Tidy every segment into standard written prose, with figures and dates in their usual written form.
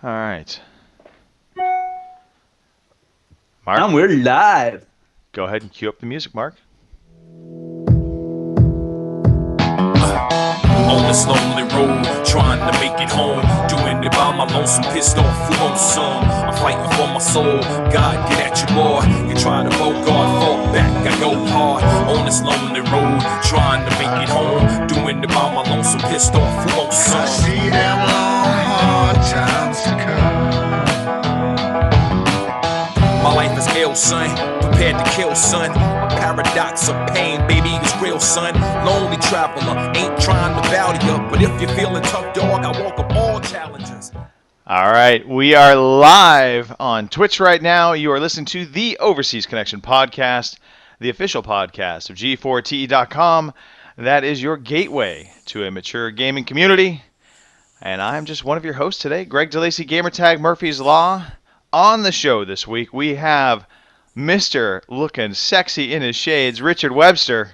All right. Mark, And we're live. go ahead and cue up the music, Mark. On this lonely road, trying to make it home. Doing it by my lonesome, pissed off, who wants some? I'm fighting for my soul. God, get at you, boy. You're trying to bogart, fall back. I go hard on this lonely road, trying to make it home. Doing it by my lonesome, pissed off, who wants some? I see them long, hard times to come. My life is ill, son. Prepared to kill, son. A paradox of pain, baby, is real, son. Lonely traveler, ain't trying to bow you up. But if you're feeling tough, dog, I walk up all challenges. All right, we are live on Twitch right now. You are listening to the Overseas Connection podcast, the official podcast of G4TE.com. That is your gateway to a mature gaming community. And I'm just one of your hosts today, Greg DeLacy, Gamertag Murphy's Law. On the show this week, we have Mr. Looking Sexy in His Shades, Richard Webster.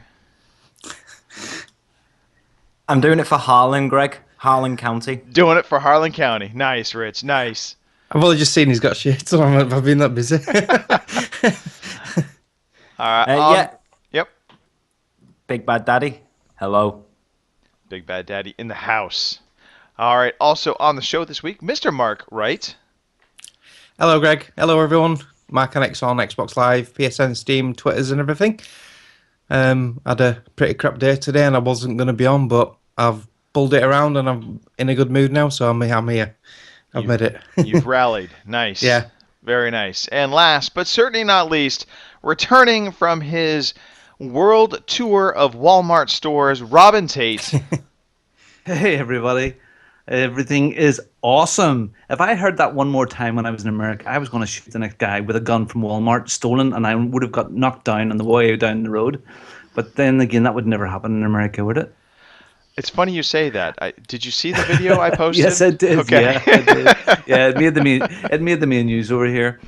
I'm doing it for Harlan, Greg. Harlan County. Doing it for Harlan County. Nice, Rich. Nice. I've only just seen he's got shades on. I've been that busy. All right. Yeah. Yep. Big Bad Daddy. Hello. Big Bad Daddy in the house. All right. Also on the show this week, Mr. Mark Wright. Hello, Greg. Hello, everyone. Mark and X on Xbox Live, PSN, Steam, Twitters, and everything. Had a pretty crap day today, and I wasn't going to be on, but I've pulled it around, and I'm in a good mood now, so I'm here. I've made it. You've rallied. Nice. Yeah. Very nice. And last, but certainly not least, returning from his world tour of Walmart stores, Robin Tate. Hey everybody, everything is awesome. If I heard that one more time when I was in America, I was going to shoot the next guy with a gun from Walmart, stolen, and I would have got knocked down on the way down the road. But then again, that would never happen in America, would it? It's funny you say that. Did you see the video I posted? Yes, I did. Okay. Yeah, I did. Yeah, it made the main news over here.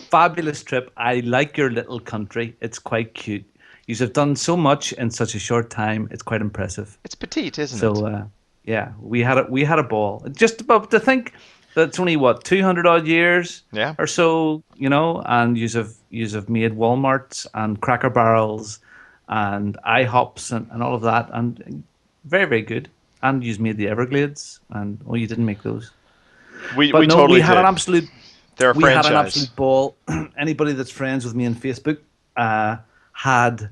Fabulous trip. I like your little country. It's quite cute. You have done so much in such a short time. It's quite impressive. It's petite, isn't it? So, yeah, we had a ball. Just about to think that's only what 200 odd years, Yeah. or so, and yous have made Walmarts and Cracker Barrels and IHOPs and all of that, and very, very good. And yous made the Everglades, and you didn't make those. We But no, totally we had did. an absolute. They're a We had franchise. an absolute ball. Anybody that's friends with me on Facebook had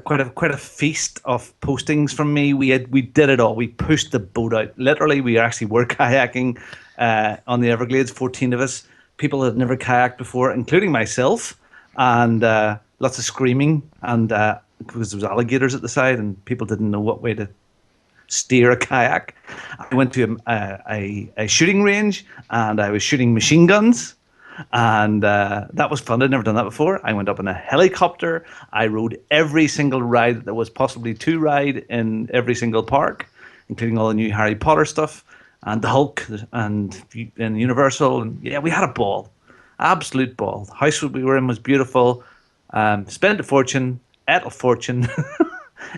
quite a feast of postings from me. We did it all. We pushed the boat out. Literally, we actually were kayaking on the Everglades. 14 of us, people that had never kayaked before, including myself, and lots of screaming, and because there was alligators at the side, and people didn't know what way to steer a kayak. I went to a shooting range, and I was shooting machine guns. And that was fun. I'd never done that before. I went up in a helicopter. I rode every single ride that there was possibly to ride in every single park, including all the new Harry Potter stuff, and the Hulk, and Universal. And yeah, we had a ball. Absolute ball. The house we were in was beautiful. Spent a fortune, ate a fortune,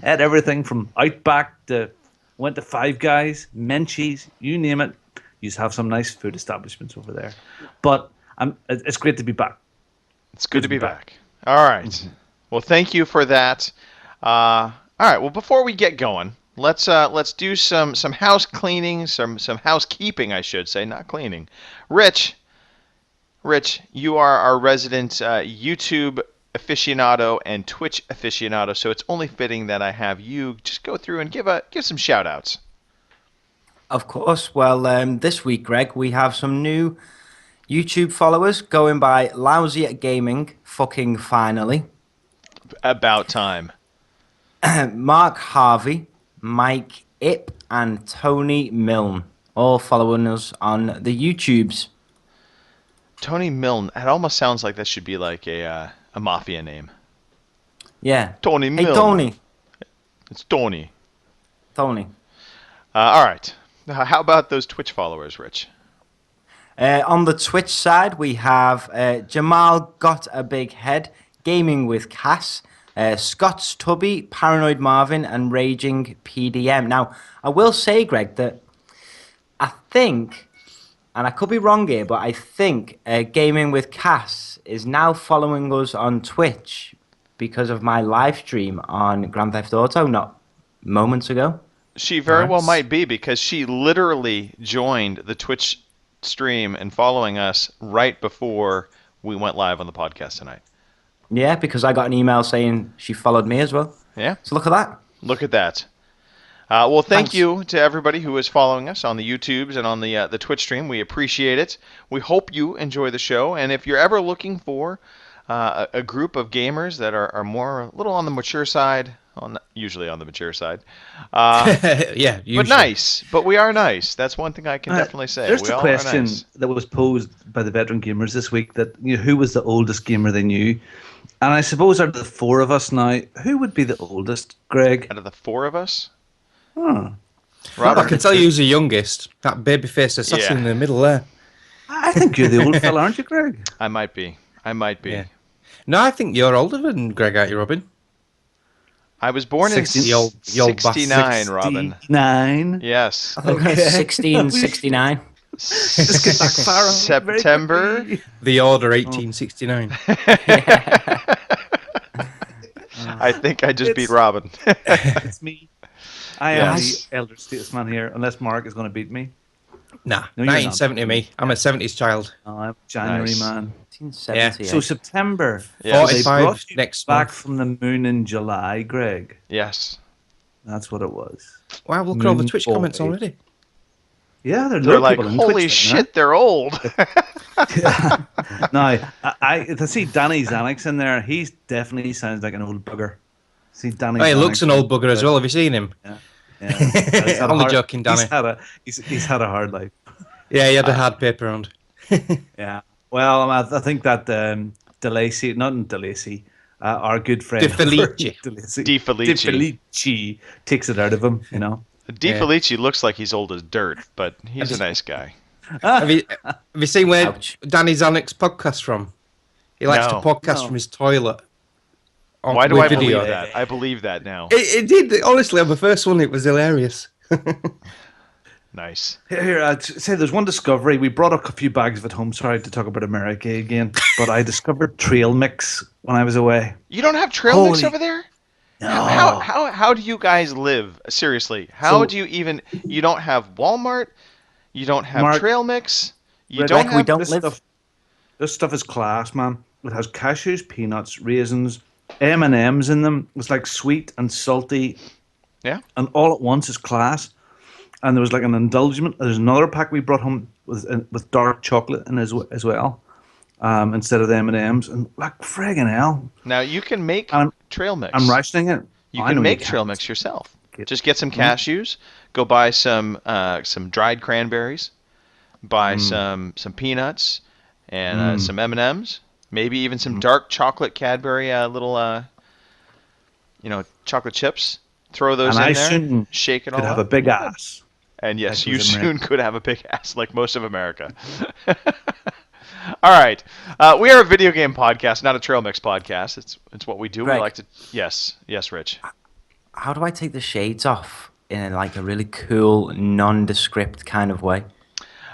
ate everything from Outback to went to Five Guys, Menchie's, you name it. You just have some nice food establishments over there. But it's great to be back. It's good to be back. All right. Well, thank you for that. All right. Well, before we get going, let's do some house cleaning, some housekeeping, I should say, not cleaning. Rich, you are our resident YouTube aficionado and Twitch aficionado, so it's only fitting that I have you just go through and give some shout outs. Of course. Well, this week, Greg, we have some new YouTube followers going by Lousy at Gaming, fucking finally. About time. Mark Harvey, Mike Ip, and Tony Milne, all following us on the YouTubes. Tony Milne. It almost sounds like that should be like a mafia name. Yeah. Tony Milne. Hey, Tony. It's Tony. Tony. All right. How about those Twitch followers, Rich? On the Twitch side, we have Jamal Got a Big Head, Gaming with Cass, Scott's Tubby, Paranoid Marvin, and Raging PDM. Now, I will say, Greg, that I think and I could be wrong here, but I think Gaming with Cass is now following us on Twitch because of my live stream on Grand Theft Auto not moments ago. She very well Nice. might be, because she literally joined the Twitch stream and following us right before we went live on the podcast tonight. Yeah, because I got an email saying she followed me as well. Yeah, So look at that. look at that. Well, thank Thanks. you to everybody who is following us on the YouTubes and on the Twitch stream. We appreciate it. We hope you enjoy the show. And if you're ever looking for a group of gamers that are more a little on the mature side, usually on the mature side, Yeah, but usually. nice. But we are nice. That's one thing I can definitely say. There's we the all question are nice. that was posed by the veteran gamers this week, that who was the oldest gamer they knew, and I suppose out of the four of us now, who would be the oldest? Greg. Out of the four of us, Huh. I Robert. can tell you who's the youngest. That baby-faced assassin Yeah. in the middle there. I think you're the old fella, aren't you, Greg? I might be. Yeah. No, I think you're older than Greg, aren't you, Robin? I was born in 60 The old bastard. 69, Robin. 9. Yes. Okay. 1669. Just get back far on it very September. quickly. The Order 1869. I think I just beat It's- Robin. It's me. I am Yes. the elder statesman here, unless Mark is going to beat me. Nah, No, you're not. 1970 me. I'm a 70s child. Oh, I'm a January Nice. man. 1878. So September. Yeah. So they 45 brought you next back month. from the moon in July, Greg. Yes. That's what it was. Wow, look at all the Moon Twitch boy. comments already. Yeah, there are They're loads like, of people in holy Twitch shit, right they're old. now. Now, I to see Danny Xanax in there. He definitely sounds like an old bugger. See Danny. Oh, he Xanax. looks an old bugger as well. Have you seen him? Yeah. He's had a Only hard- joking, Danny. He's had a hard life. Yeah, he had a hard paper round. Yeah. Well, I think that DeLacy, not DeLacy, our good friend De Felice. DeLacy, De Felice. De Felice takes it out of him. You know. De Felice looks like he's old as dirt, but he's a nice guy. have you seen where Ouch. Danny Zanuck's podcast from? He likes No. to podcast No. from his toilet. Why do with I video. believe that? I believe that now. It did. Honestly, on the first one, it was hilarious. Nice. Here, I'd say there's one discovery. We brought a few bags of it home. Sorry to talk about America again, but I discovered trail mix when I was away. You don't have trail mix Holy- over there? No. How do you guys live? Seriously, how So- do you even? You don't have Walmart. You don't have Mark- trail mix. You Red don't Rock, have. we don't this live. Stuff, this stuff is class, man. It has cashews, peanuts, raisins, M&Ms in them. It's like sweet and salty, Yeah. and all at once is class. And there was like an indulgent. There's another pack we brought home with dark chocolate in as well, instead of the M&Ms. And like friggin' hell, Now you can make I'm- trail mix. I'm rationing it. You I can know make can't. trail mix yourself. Get- Just get some cashews. Go buy some dried cranberries. Buy some peanuts and some M&Ms. Maybe even some dark chocolate Cadbury little chocolate chips. Throw those And in I there. soon Shake it all Could have up. a big ass. And yes, like you with soon America. could have a big ass like most of America. All right, we are a video game podcast, not a trail mix podcast. It's what we do. We Greg. like to. Yes, Rich. How do I take the shades off in like a really cool, nondescript kind of way?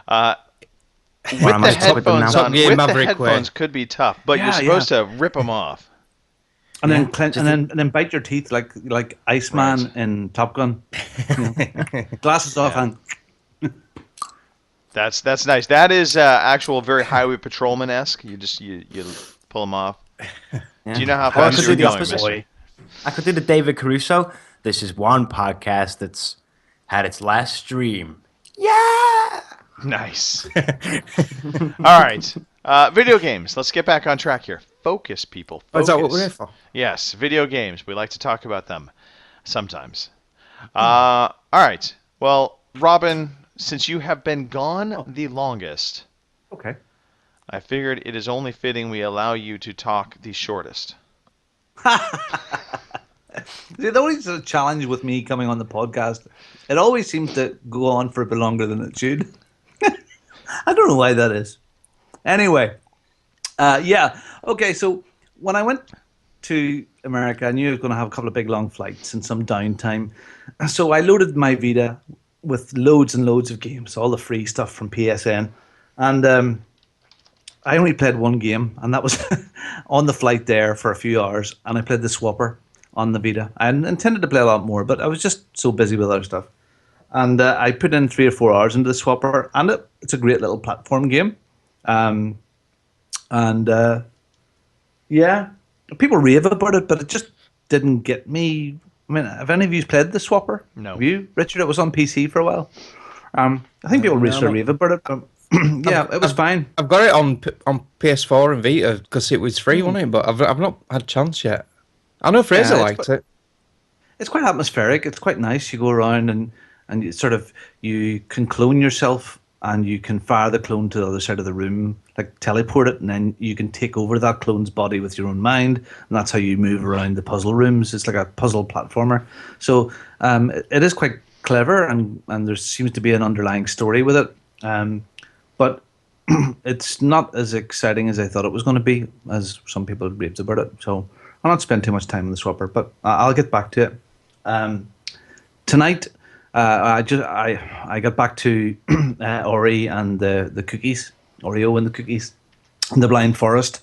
With am the I stuck with them headphones now? on, Top Gear with the Maverick headphones way. could be tough, but you're Yeah, supposed to rip them off. And then Yeah, clench, just and then bite your teeth like Iceman Right. in Top Gun. Glasses off Yeah. and That's nice. That is actual very highway patrolman esque. You pull them off. Yeah. Do you know how Or I fast could you're do the going, opposite. mister? I could do the David Caruso. This is one podcast that's had its last stream. Yeah. Nice. All right. Video games. Let's get back on track here. Focus, people. Oh, is that what Focus. we're here for? Yes, video games. We like to talk about them sometimes. All right. Well, Robin, since you have been gone the longest, okay. I figured it is only fitting we allow you to talk the shortest. There's always a challenge with me coming on the podcast. It always seems to go on for a bit longer than it should. I don't know why that is. Anyway, yeah. Okay, so when I went to America, I knew I was going to have a couple of big long flights and some downtime. So I loaded my Vita with loads and loads of games, all the free stuff from PSN. And I only played one game, and that was on the flight there for a few hours, and I played the Swapper on the Vita. I intended to play a lot more, but I was just so busy with other stuff. And I put in 3 or 4 hours into the Swapper, and it's a great little platform game. Yeah, people rave about it, but it just didn't get me. I mean, have any of you played the Swapper? No. Have you, Richard? It was on PC for a while. I think people sort of rave about it, but yeah, it was fine. I've got it on PS4 and Vita because it was free, wasn't it? But I've not had a chance yet. I know Fraser liked it. It's quite atmospheric. It's quite nice. You go around and you sort of you can clone yourself and you can fire the clone to the other side of the room, like teleport it, and then you can take over that clone's body with your own mind, and that's how you move around the puzzle rooms. It's like a puzzle platformer. So it is quite clever, and there seems to be an underlying story with it. But it's not as exciting as I thought it was going to be, as some people have raved about it. So I'll not spend too much time on the Swapper, but I'll get back to it. Tonight, I got back to Ori and the cookies, Oreo and the cookies, and the Blind Forest.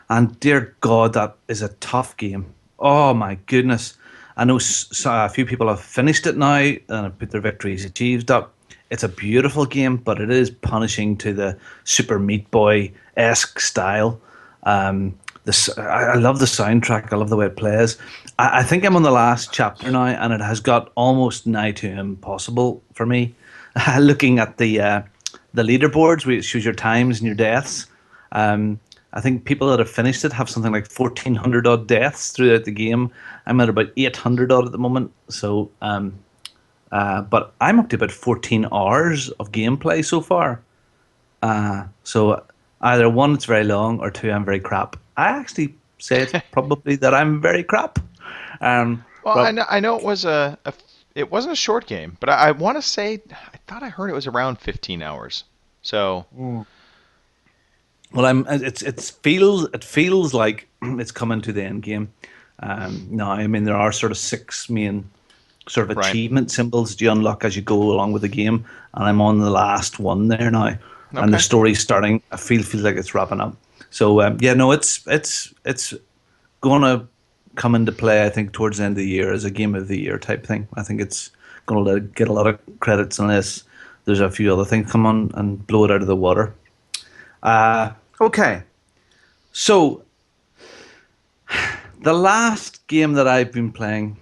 And dear God, that is a tough game. Oh my goodness. I know a few people have finished it now and have put their victories achieved up. It's a beautiful game, but it is punishing to the Super Meat Boy-esque style. I love the soundtrack. I love the way it plays. I think I'm on the last chapter now, and it has got almost nigh to impossible for me. Looking at the leaderboards, where it shows your times and your deaths. I think people that have finished it have something like 1,400 odd deaths throughout the game. I'm at about 800 odd at the moment. So, but I'm up to about 14 hours of gameplay so far. So either one, it's very long, or two, I'm very crap. I actually say it's probably that I'm very crap. Well, I know it was it wasn't a short game, but I want to say I thought I heard it was around 15 hours. So. Well, it feels like it's coming to the end game. No, I mean there are sort of 6 main sort of achievement symbols that you unlock as you go along with the game, and I'm on the last one there now, and the story's starting. I feels like it's wrapping up. So yeah, no, it's going to come into play. I think towards the end of the year as a game of the year type thing. I think it's going to get a lot of credits unless there's a few other things come on and blow it out of the water. Okay, so the last game that I've been playing,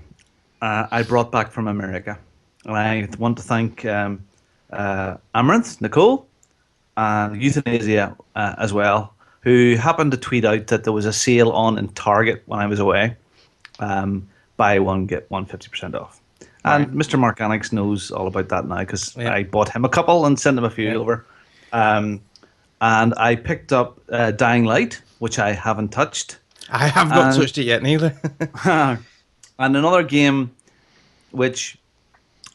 I brought back from America, and I want to thank Amaranth, Nicole, and Euthanasia as well, who happened to tweet out that there was a sale on in Target when I was away. Buy one, get one 50% off. And Mr. Mark Annex knows all about that now because I bought him a couple and sent him a few over. And I picked up Dying Light, which I haven't touched. I have not touched it yet, neither. And another game which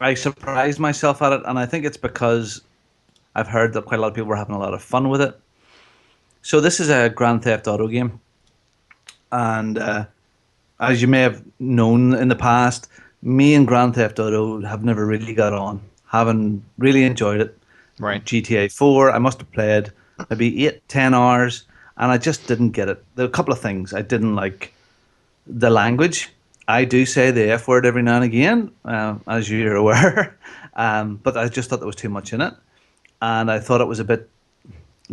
I surprised myself at it, and I think it's because I've heard that quite a lot of people were having a lot of fun with it. So this is a Grand Theft Auto game. And as you may have known in the past, me and Grand Theft Auto have never really got on. Haven't really enjoyed it. Right. GTA 4, I must have played maybe 8-10 hours, and I just didn't get it. There are a couple of things. I didn't like the language. I do say the F word every now and again, as you're aware, but I just thought there was too much in it, and I thought it was a bit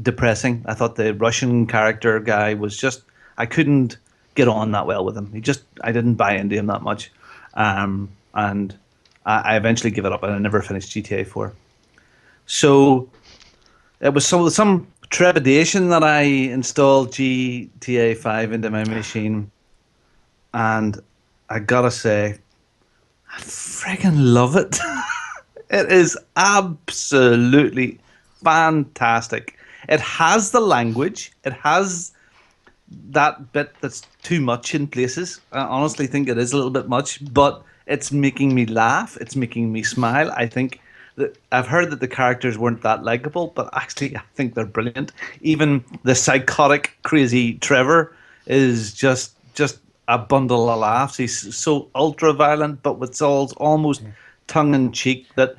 depressing. I thought the Russian character guy was just, I couldn't get on that well with him. I didn't buy into him that much, and I eventually gave it up, and I never finished GTA 4. So it was some trepidation that I installed GTA 5 into my machine, and I gotta say, I friggin' love it. It is absolutely fantastic. It has the language. It has that bit that's too much in places. I honestly think it is a little bit much, but it's making me laugh. It's making me smile. I think that I've heard that the characters weren't that likable, but actually I think they're brilliant. Even the psychotic, crazy Trevor is just a bundle of laughs. He's so ultra violent, but with almost tongue in cheek that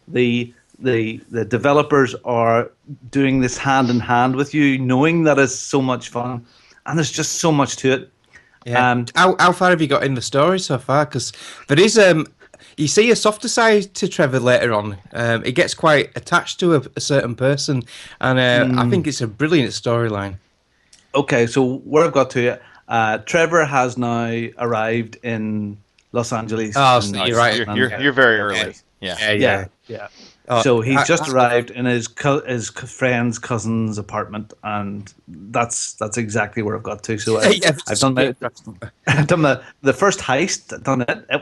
the the developers are doing this hand in hand with you, knowing that it's so much fun, and there's just so much to it. Yeah. How far have you got in the story so far? Because there is you see a softer side to Trevor later on. It gets quite attached to a certain person, and I think it's a brilliant storyline. Okay, so where I've got to, Trevor has now arrived in Los Angeles. Oh, and- so you're right. You're very early. Yeah. Yeah. Oh, So he's just that's- arrived in his friend's cousin's apartment, and that's exactly where I've got to. So Yeah, I've done I've done the first heist. I've done it. It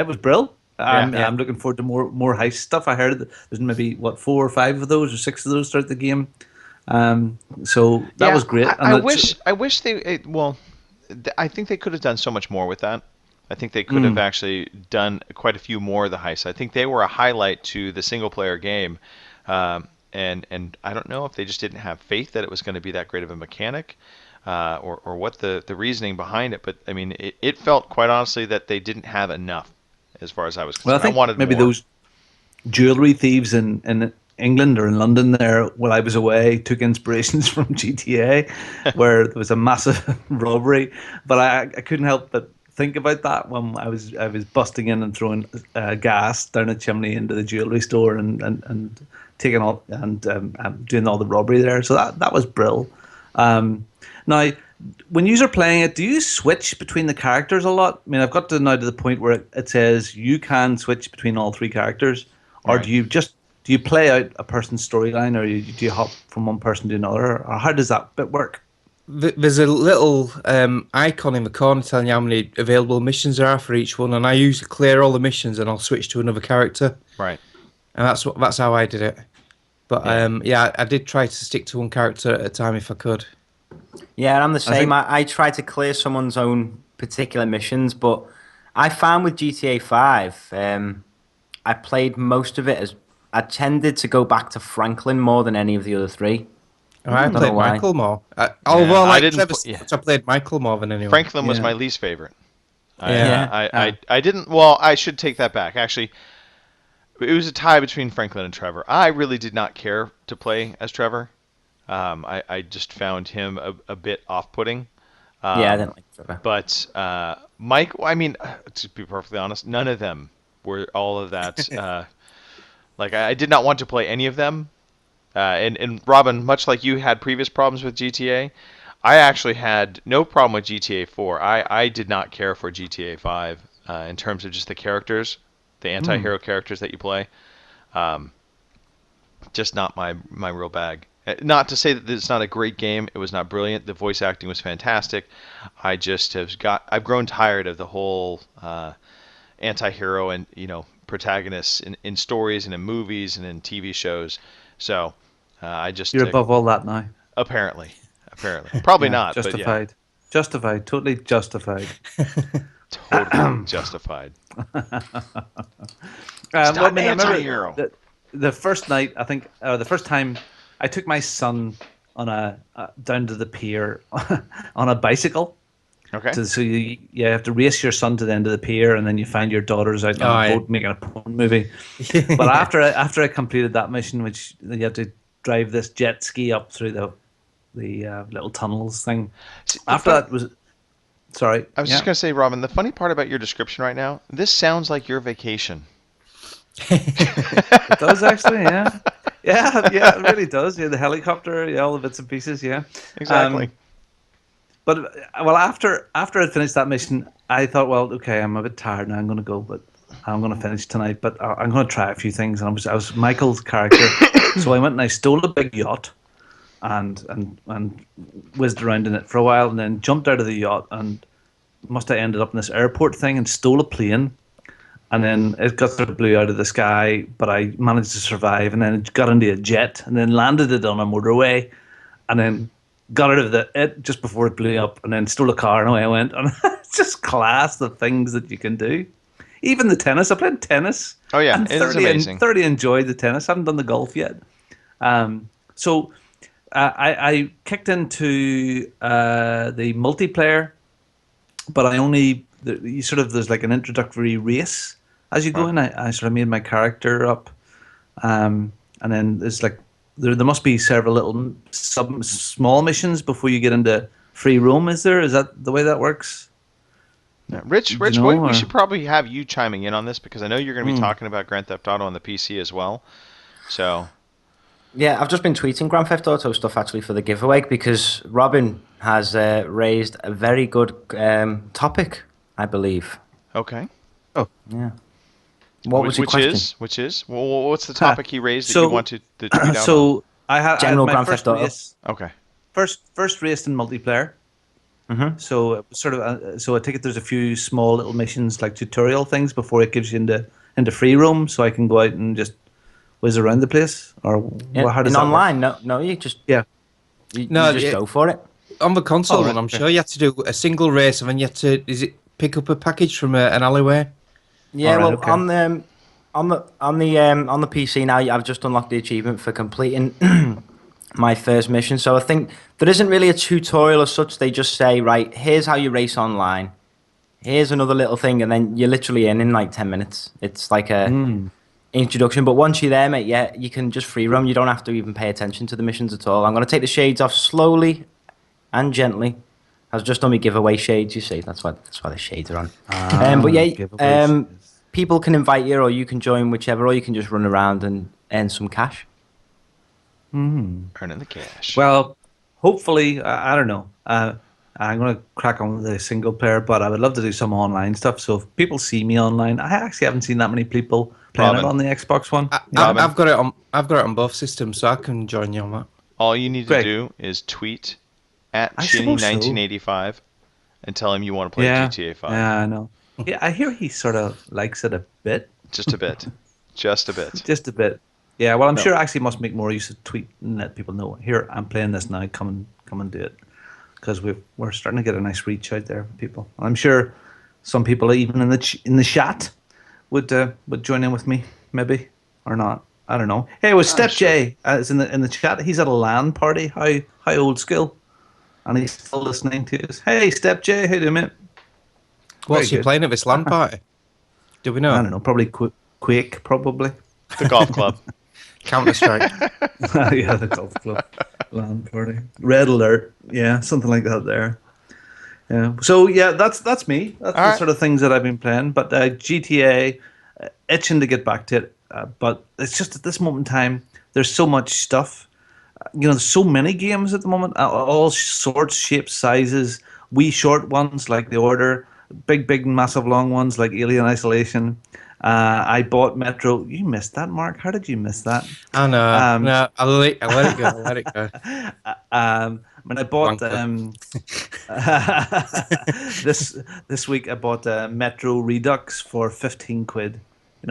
was brill. I'm looking forward to more heist stuff. I heard that there's maybe 4 or 5 of those or 6 of those throughout the game. So that Yeah, was great. I wish I think they could have done so much more with that. I think they could have actually done quite a few more of the heists. I think they were a highlight to the single player game, and I don't know if they just didn't have faith that it was going to be that great of a mechanic, or what the reasoning behind it. But I mean, it felt quite honestly that they didn't have enough, as far as I was concerned. Well, I think wanted maybe more. those jewelry thieves in England or in London there while I was away took inspirations from GTA, where there was a massive robbery. But I couldn't help but think about that when I was busting in and throwing gas down a chimney into the jewelry store and taking all and doing all the robbery there. So that was brill. Now, when you are playing it, do you switch between the characters a lot? I mean, I've got to now to the point where it says you can switch between all 3 characters, or Right. do you play out a person's storyline, or do you hop from one person to another, or how does that bit work? There's a little icon in the corner telling you how many available missions there are for each one, and I usually clear all the missions and I'll switch to another character, Right. and that's how I did it. But I did try to stick to one character at a time if I could. Yeah, I'm the same. think- I try to clear someone's own particular missions, but I found with GTA 5, I played most of it as I tended to go back to Franklin more than any of the other 3. I don't played know why. Michael more. Although I I like didn't Trevor, pl- yeah. I played Michael more than anyone. Franklin was Yeah. my least favorite. Yeah. I didn't. Well, I should take that back. Actually, it was a tie between Franklin and Trevor. I really did not care to play as Trevor. I just found him a bit off-putting. Yeah, I didn't like Trevor. But Mike, I mean, to be perfectly honest, none of them were all of that. Like I did not want to play any of them. And Robin, much like you had previous problems with GTA, I actually had no problem with GTA 4. I did not care for GTA 5 in terms of just the characters, the anti-hero characters that you play. Just not my real bag. Not to say that it's not a great game. It was not brilliant. The voice acting was fantastic. I just I've grown tired of the whole anti-hero and protagonists in stories and in movies and in TV shows. So I just You're above all that now. apparently probably Yeah, not, justified. Justified, totally justified. but yeah, totally justified. Well, I mean, I remember anti-hero. the first night, I think, the first time I took my son on down to the pier on a bicycle. Okay. So you have to race your son to the end of the pier, and then you find your daughters out on a boat making a porn movie. But after I completed that mission, which you have to drive this jet ski up through the little tunnels thing. After that was, sorry, I was just gonna say, Robin, the funny part about your description right now, this sounds like your vacation. It does actually, yeah. Yeah, it really does. Yeah, the helicopter, yeah, all the bits and pieces, yeah. Exactly. But well, after I'd finished that mission, I thought, well, okay, I'm a bit tired now. I'm going to go, but I'm going to finish tonight. But I'm going to try a few things. And I was Michael's character, so I went and I stole a big yacht, and whizzed around in it for a while, and then jumped out of the yacht and must have ended up in this airport thing and stole a plane. And then it got sort of blew out of the sky, but I managed to survive. And then it got into a jet, and then landed it on a motorway, and then got out of it just before it blew up, and then stole a car, and away I went. And it's just class, the things that you can do. Even the tennis, I played tennis. Oh, yeah, and it is amazing. thoroughly enjoyed the tennis. I haven't done the golf yet. So I kicked into the multiplayer, but I only there's like an introductory race as you go in. I sort of made my character up, and and then there's like there must be several little small missions before you get into free roam. Is there? Is that the way that works? Yeah. Rich, you know, we or- should probably have you chiming in on this because I know you're going to be talking about Grand Theft Auto on the PC as well. So, Yeah, I've just been tweeting Grand Theft Auto stuff actually for the giveaway because Robin has raised a very good topic, I believe. okay. Yeah. What was your question? Which is? Well, what's the topic he raised that so- you want to tweet out on? So I had General my Grand first Theft Auto. race. Okay. First raced in multiplayer. Mhm. So it was sort of so I take it there's a few small little missions like tutorial things before it gives you into free roam, so I can go out and just whiz around the place. Or Yeah, how does in that online? No, you just Yeah. you No, just yeah. go for it. On the console Oh, right, one, I'm okay. sure you have to do a single race, and then you have to pick up a package from an alleyway? Yeah, Alright, well, okay. on the PC now, I've just unlocked the achievement for completing my first mission. So I think there isn't really a tutorial as such. They just say, right, here's how you race online. Here's another little thing, and then you're literally in like 10 minutes. It's like a introduction. But once you're there, mate, yeah, you can just free roam. You don't have to even pay attention to the missions at all. I'm going to take the shades off slowly and gently. I've just done my giveaway shades, you see. That's why the shades are on. But yeah, giveaways. people can invite you, or you can join whichever, or you can just run around and earn some cash. Earning the cash. Well, hopefully, I don't know. I'm going to crack on with the single player, but I would love to do some online stuff. So if people see me online, I actually haven't seen that many people playing it Robin. on the Xbox One. I've got it on. I've got it on both systems, so I can join you on that. All you need to Greg. do is tweet at I suppose so. Shinny1985 and tell him you want to play yeah, GTA 5. yeah, I know. Yeah, I hear he sort of likes it a bit. Just a bit. Just a bit. Just a bit. Yeah, well, I'm sure I actually must make more use of tweet and let people know. Here, I'm playing this now. Come and do it, because we're starting to get a nice reach out there with people. I'm sure some people even in the chat would join in with me, maybe or not. I don't know. Hey, it was Step J is in the chat. He's at a LAN party. How old school, and he's still listening to us. Hey, Step J, how do you doing, mate? What's he good. playing at this LAN party? Do we know? I don't know. Probably Quake, probably. The golf club. Counter Strike. Yeah, the golf club LAN party. Red Alert. Yeah, something like that there. Yeah. So yeah, that's me. That's the right. sort of things that I've been playing. But GTA, itching to get back to it. But it's just at this moment in time, there's so much stuff. There's so many games at the moment, all sorts, shapes, sizes. Wee short ones like The Order, big, massive, long ones like Alien Isolation. I bought Metro. You missed that, Mark. How did you miss that? I know. No, I'll let it go. I'll let it go. When I bought Wanker. this week, I bought Metro Redux for 15 quid.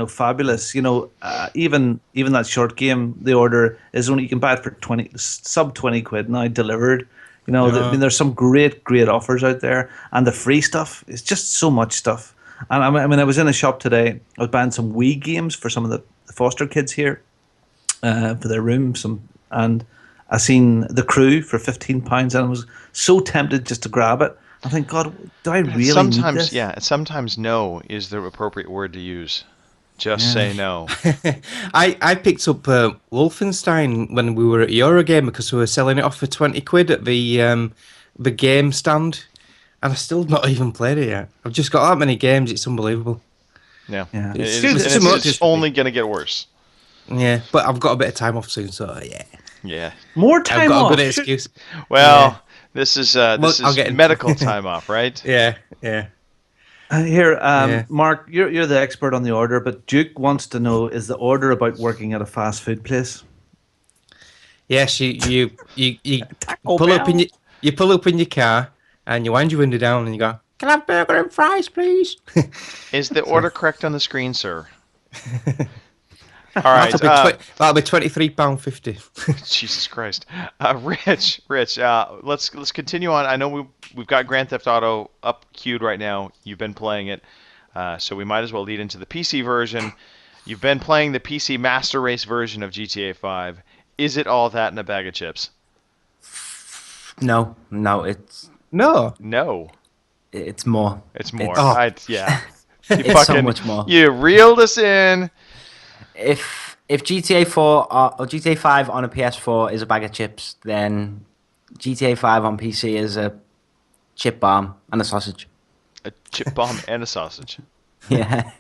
Fabulous. Even that short game, The Order, is only you can buy it for sub 20 quid now delivered. There's some great offers out there, and the free stuff is just so much stuff. And I was in a shop today. I was buying some Wii games for some of the foster kids here for their room. And I seen The Crew for £15, and I was so tempted just to grab it. I think, God, do I really need this? Yeah, sometimes no is the appropriate word to use. Just say no. I picked up Wolfenstein when we were at Eurogame because we were selling it off for 20 quid at the game stand. And I've still not even played it yet. I've just got that many games, it's unbelievable. Yeah. Yeah. It's only going to get worse. Yeah, but I've got a bit of time off soon, so yeah. Yeah. More I've time got off. a good excuse. Well, this is I'll get into- medical time off, right? Yeah. Here, Yeah. Mark, you're the expert on The Order, but Duke wants to know: is The Order about working at a fast food place? Yes, you Taco pull up Bell. you pull up in your car and you wind your window down and you go, "Can I have burger and fries, please?" Is the order correct on the screen, sir? All right. That'll be £23.50. Jesus Christ, Rich. Let's continue on. I know we've got Grand Theft Auto up queued right now. You've been playing it, so we might as well lead into the PC version. You've been playing the PC Master Race version of GTA 5. Is it all that in a bag of chips? No, it's No. No, it's more. it's more. Oh. Yeah. You It's so much more. You reeled us in. If if GTA 4 or GTA 5 on a PS4 is a bag of chips, then GTA 5 on PC is a chip bomb and a sausage. A chip bomb and a sausage. Yeah.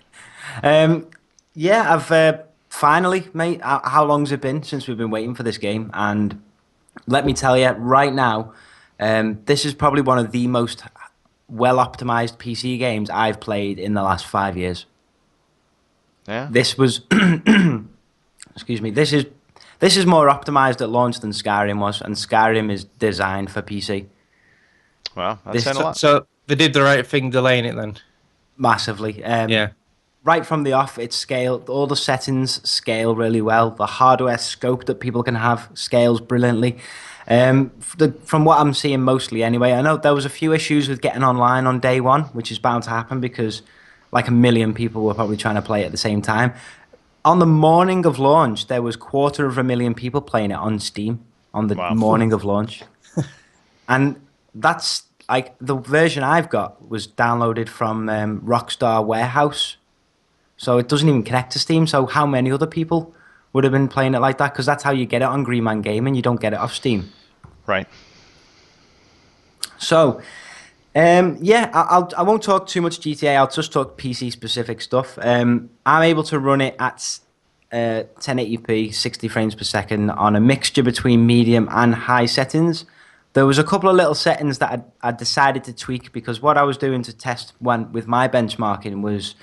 Yeah, I've finally, mate. How long's it been since we've been waiting for this game? And let me tell you, right now, this is probably one of the most well optimized PC games I've played in the last 5 years. Yeah. This was, excuse me. This is more optimized at launch than Skyrim was, and Skyrim is designed for PC Wow, that's This- saying a lot. So they did the right thing delaying it then. massively. Yeah. Right from the off, it's scaled. All the settings scale really well. The hardware scope that people can have scales brilliantly. From what I'm seeing mostly anyway, I know there was a few issues with getting online on day one, which is bound to happen because like 1 million people were probably trying to play it at the same time. On the morning of launch, there was 250,000 people playing it on Steam on the Wow. morning of launch. And that's like the version I've got was downloaded from Rockstar Warehouse. So it doesn't even connect to Steam. So how many other people would have been playing it like that? Because that's how you get it on Green Man Gaming. You don't get it off Steam. Right. So, yeah, I won't talk too much GTA. I'll just talk PC specific stuff. I'm able to run it at 1080p, 60 frames per second on a mixture between medium and high settings. There was a couple of little settings that I decided to tweak because what I was doing to test with my benchmarking was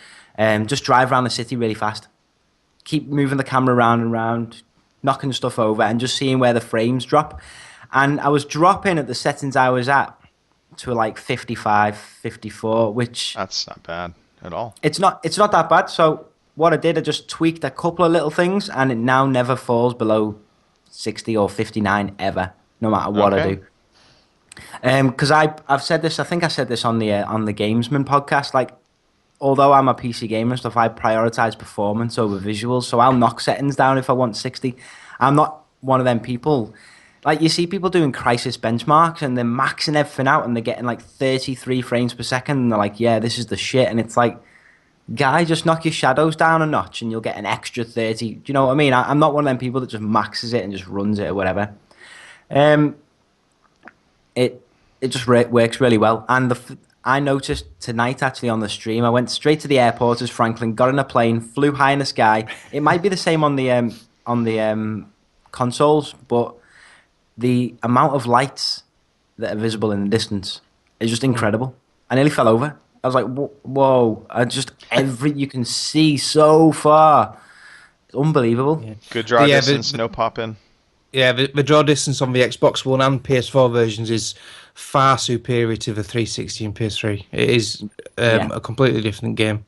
just drive around the city really fast. Keep moving the camera around and around, knocking stuff over and just seeing where the frames drop. And I was dropping at the settings I was at to like 55, 54, which That's not bad at all. it's not that bad. So what I did, I just tweaked a couple of little things and it now never falls below 60 or 59 ever, no matter what I Okay. do. Because I've said this, I think I said this on the Gamesman podcast. Like, although I'm a PC gamer and stuff, I prioritize performance over visuals. So I'll knock settings down if I want 60. I'm not one of them people. Like, you see people doing Crisis benchmarks and they're maxing everything out and they're getting like 33 frames per second and they're like, yeah, this is the shit. And it's like, guy, just knock your shadows down a notch and you'll get an extra 30. Do you know what I mean? I'm not one of them people that just maxes it and just runs it or whatever. It just works really well. And I noticed tonight actually on the stream, I went straight to the airport as Franklin, got in a plane, flew high in the sky. It might be the same on the consoles, but the amount of lights that are visible in the distance is just incredible. I nearly fell over. I was like, whoa! You can see so far. It's unbelievable. Yeah. Good draw Yeah, distance, no pop in. Yeah, the draw distance on the Xbox One and PS4 versions is far superior to the 360 and PS3. It is a completely different game.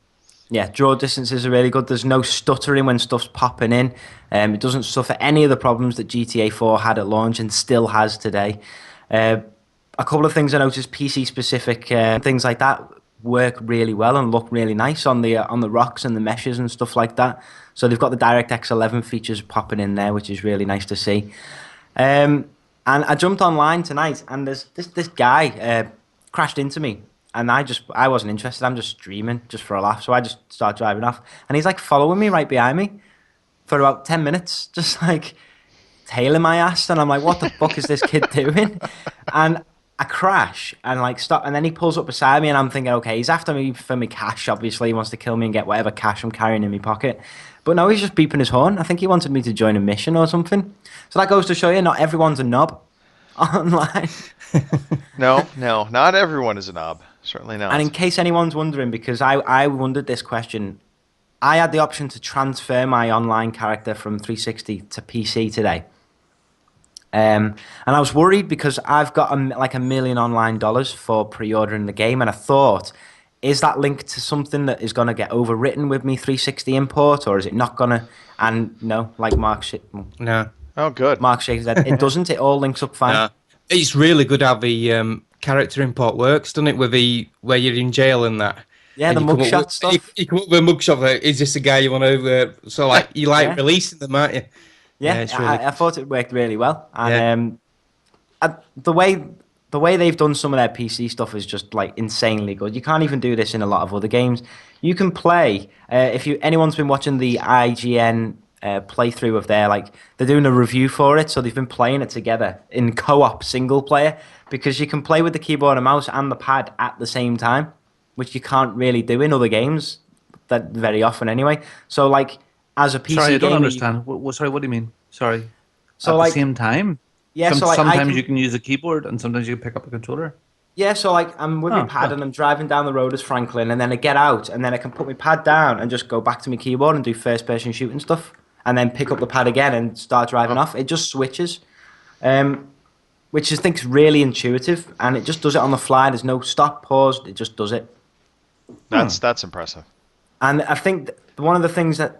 Yeah, draw distances are really good. There's no stuttering when stuff's popping in. It doesn't suffer any of the problems that GTA 4 had at launch and still has today. A couple of things I noticed, PC-specific things like that work really well and look really nice on the rocks and the meshes and stuff like that. So they've got the DirectX 11 features popping in there, which is really nice to see. And I jumped online tonight, and there's this guy crashed into me. And I wasn't interested. I'm just streaming just for a laugh. So I just start driving off. And he's like following me right behind me for about 10 minutes, just like tailing my ass. And I'm like, what the fuck is this kid doing? And I crash and like stop. And then he pulls up beside me and I'm thinking, okay, he's after me for my cash. Obviously, he wants to kill me and get whatever cash I'm carrying in my pocket. But no, he's just beeping his horn. I think he wanted me to join a mission or something. So that goes to show you, not everyone's a knob online. No, not everyone is a knob. Certainly not. And in case anyone's wondering, because I wondered this question, I had the option to transfer my online character from 360 to PC today. And I was worried because I've got like $1 million online for pre-ordering the game, and I thought, is that linked to something that is going to get overwritten with me 360 import, or is it not going to? And no, like Mark shaking his head, it doesn't. It all links up fine. No. It's really good how the character import works, doesn't it? Where you're in jail and that. Yeah, and the mugshot stuff. You come up with a mugshot of is this the guy you want to? So like you like Yeah. releasing them, aren't you? Yeah, it's really I thought it worked really well, and the way they've done some of their PC stuff is just like insanely good. You can't even do this in a lot of other games. You can play if anyone's been watching the IGN playthrough of they're doing a review for it, so they've been playing it together in co-op single player because you can play with the keyboard and mouse and the pad at the same time, which you can't really do in other games that very often anyway. So like as a PC Sorry, I don't gamer, understand. Sorry, what do you mean? Sorry. So At like the same time? yeah, so like Sometimes you can use a keyboard and sometimes you can pick up a controller. yeah, so like I'm with my Oh, pad cool. and I'm driving down the road as Franklin, and then I get out and then I can put my pad down and just go back to my keyboard and do first person shooting stuff, and then pick up the pad again and start driving off. It just switches, which I think is really intuitive, and it just does it on the fly. There's no stop, pause. It just does it. That's impressive. And I think one of the things that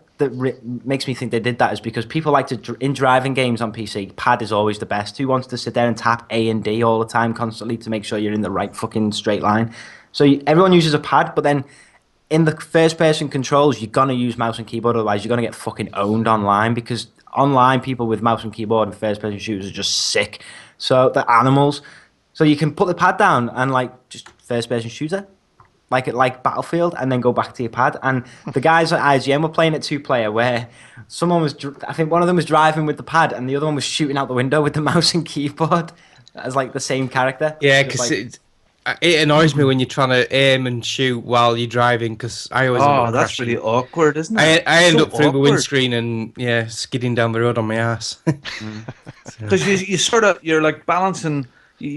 makes me think they did that is because people like to, in driving games on PC, pad is always the best. Who wants to sit there and tap A and D all the time constantly to make sure you're in the right fucking straight line? So everyone uses a pad, but then in the first person controls, you're going to use mouse and keyboard, otherwise you're going to get fucking owned online, because online people with mouse and keyboard and first person shooters are just sick. So they're animals. So you can put the pad down and like just first person shooter. Like Battlefield, and then go back to your pad. And the guys at IGN were playing it 2-player, where I think one of them was driving with the pad, and the other one was shooting out the window with the mouse and keyboard as like the same character. Yeah, Just because like, it annoys me when you're trying to aim and shoot while you're driving, because I always end Oh, up that's crashing. really awkward, isn't it? I end So up through the awkward. windscreen and skidding down the road on my ass. Because you sort of, you're like balancing, you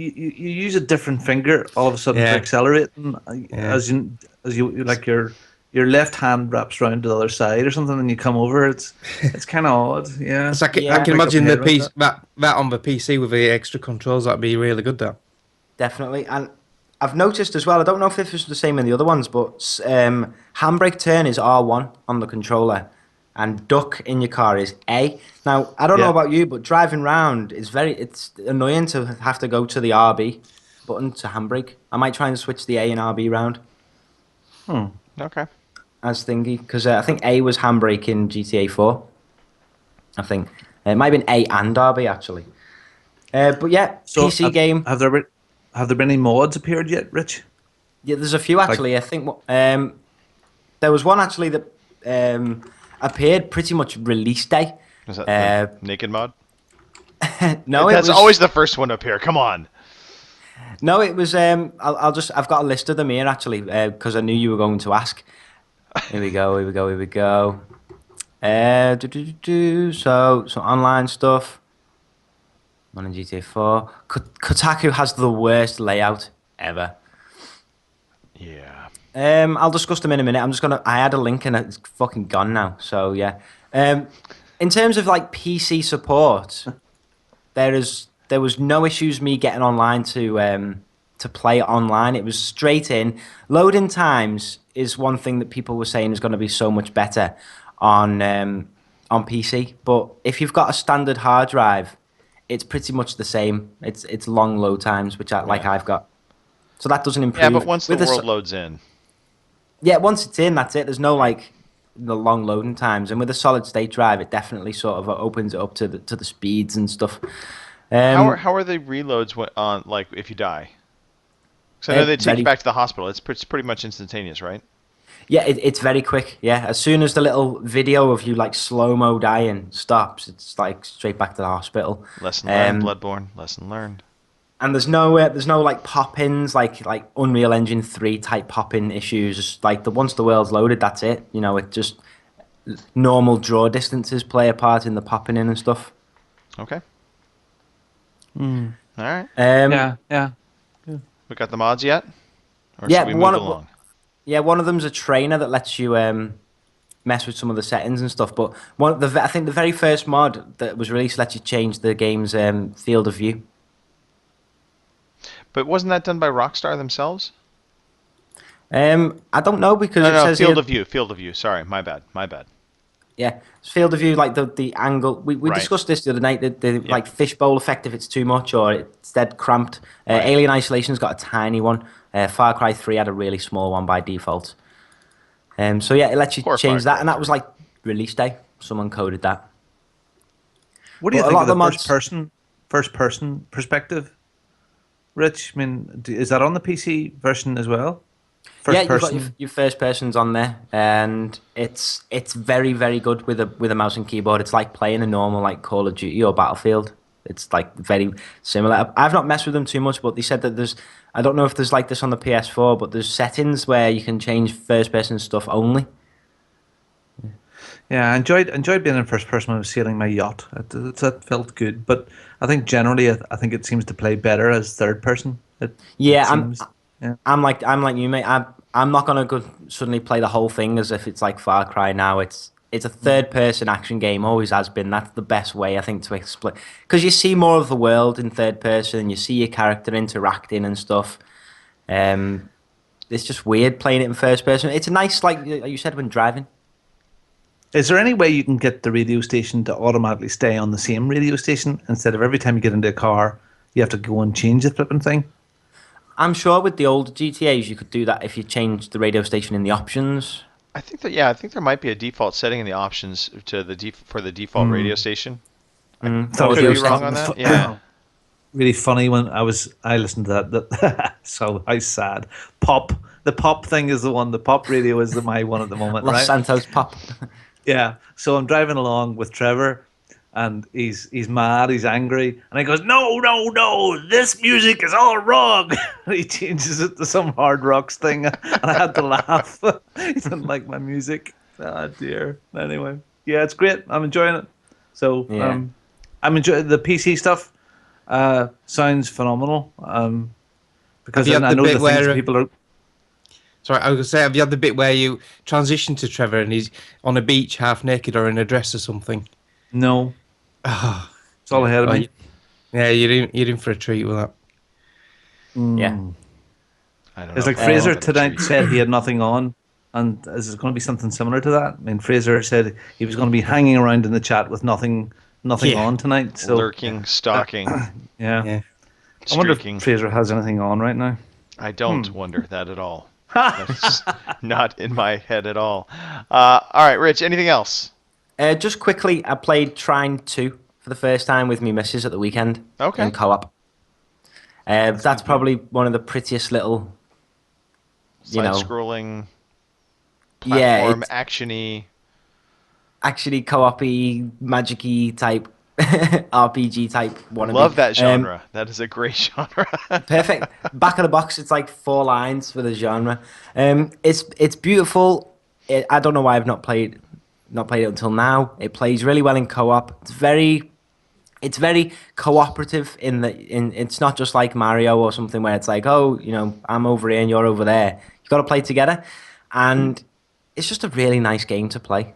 use a different finger all of a sudden Yeah. to accelerate, and Yeah. as you like your left hand wraps around to the other side or something, and you come over. It's kind of odd. Yeah. So Yeah. I can Make up imagine your the head piece around that on the PC with the extra controls, that'd be really good. That. definitely. And I've noticed as well, I don't know if this was the same in the other ones, but handbrake turn is R1 on the controller, and duck in your car is A. Now, I don't know Yeah. about you, but driving round is it's annoying to have to go to the RB button to handbrake. I might try and switch the A and RB round Okay. as thingy, because I think A was handbrake in GTA 4. I think. It might have been A and RB, actually. But yeah, So PC game. Have there been any mods appeared yet, Rich? Yeah, there's a few actually. I think there was one actually that appeared pretty much release day. Is that the naked mod? No, That's it was, always the first one up here. Come on. no, it was. I've got a list of them here actually because I knew you were going to ask. Here we go. So online stuff. One in GTA 4. Kotaku has the worst layout ever. Yeah. I'll discuss them in a minute. I had a link and it's fucking gone now. So yeah. In terms of like PC support, there was no issues me getting online to play it online. It was straight in. Loading times is one thing that people were saying is going to be so much better on PC. But if you've got a standard hard drive, it's pretty much the same. It's long load times, which I've got. So that doesn't improve. Yeah, but once the With world loads in. yeah, once it's in, that's it. There's no like the long loading times, and with a solid state drive, it definitely sort of opens it up to the speeds and stuff. How are the reloads on like if you die? Because I know they take you back to the hospital. It's pretty much instantaneous, right? Yeah, it's very quick. Yeah, as soon as the little video of you like slow-mo dying stops, it's like straight back to the hospital. Lesson learned, Bloodborne. Lesson learned. And there's no like pop-ins, like Unreal Engine 3 type pop-in issues. Like once the world's loaded, that's it. You know, it just normal draw distances play a part in the popping in and stuff. Okay. All right. Yeah. We got the mods yet? Or Yeah, should we move one along? Yeah, one of them's a trainer that lets you mess with some of the settings and stuff. But I think the very first mod that was released lets you change the game's field of view. But wasn't that done by Rockstar themselves? I don't know because it No, says field here, of view. Sorry, my bad. yeah, it's field of view like the angle. We Right. discussed this the other night. The like fishbowl effect if it's too much or it's dead cramped. Alien Isolation's got a tiny one. Far Cry 3 had a really small one by default. So yeah, it lets you Poor change Far that, Cry and that was like release day. Someone coded that. What do you Well, a think lot of the of the mods- first person perspective, Rich? I mean, is that on the PC version as well? First yeah, you've got person. your first person's on there, and it's very very good with a mouse and keyboard. It's like playing a normal like Call of Duty or Battlefield. It's like very similar. I've not messed with them too much, but they said that there's. I don't know if there's like this on the PS4, but there's settings where you can change first person stuff only. Yeah, I enjoyed being in first person when I was sailing my yacht. That felt good, but I think generally I think it seems to play better as third person. Yeah, it seems. Yeah. I'm like you, mate. I'm not gonna go suddenly play the whole thing as if it's like Far Cry now. It's a third person action game. Always has been. That's the best way I think to explain because you see more of the world in third person. You see your character interacting and stuff. It's just weird playing it in first person. It's a nice like you said when driving. Is there any way you can get the radio station to automatically stay on the same radio station instead of every time you get into a car you have to go and change the flipping thing? I'm sure with the older GTA's you could do that if you changed the radio station in the options. I think there might be a default setting in the options to for the default radio station. That Could was be wrong on that. Yeah. really funny when I listened to that so how sad. The pop thing is the one. The pop radio is my one at the moment, Los right? Santos Pop. Yeah. So I'm driving along with Trevor, and he's mad, he's angry, and he goes, "No, no, no! This music is all wrong." And he changes it to some hard rocks thing, and I had to laugh. He didn't like my music. Oh dear. Anyway, yeah, it's great. I'm enjoying it. So Yeah. I'm enjoying the PC stuff. Sounds phenomenal. Because Have you had I the know bit the things where, people are. Sorry, I was going to say, have you had the bit where you transition to Trevor and he's on a beach half naked or in a dress or something? No. It's all ahead of me. Yeah, you're in for a treat with that. Yeah. I don't It's know like if Fraser I'm gonna tonight treat- said he had nothing on, and is it going to be something similar to that? I mean, Fraser said he was going to be hanging around in the chat with nothing Yeah. on tonight. So lurking, stalking, yeah. Yeah. I wonder streaking. if Fraser has anything on right now. I don't wonder that at all. That's not in my head at all. All right, Rich. Anything else? Just quickly, I played Trine 2 for the first time with me missus at the weekend. Okay. In co-op. That's probably one of the prettiest little, Side-scrolling, yeah, platform, it's action-y. actually co-op-y, magic-y type, RPG type wannabe. Love that genre. That is a great genre. Perfect. Back of the box, it's like 4 lines with a genre. It's beautiful. I don't know why I've not played it until now. It plays really well in co-op. It's very cooperative it's not just like Mario or something where it's like, oh, I'm over here and you're over there. You've got to play together, and it's just a really nice game to play.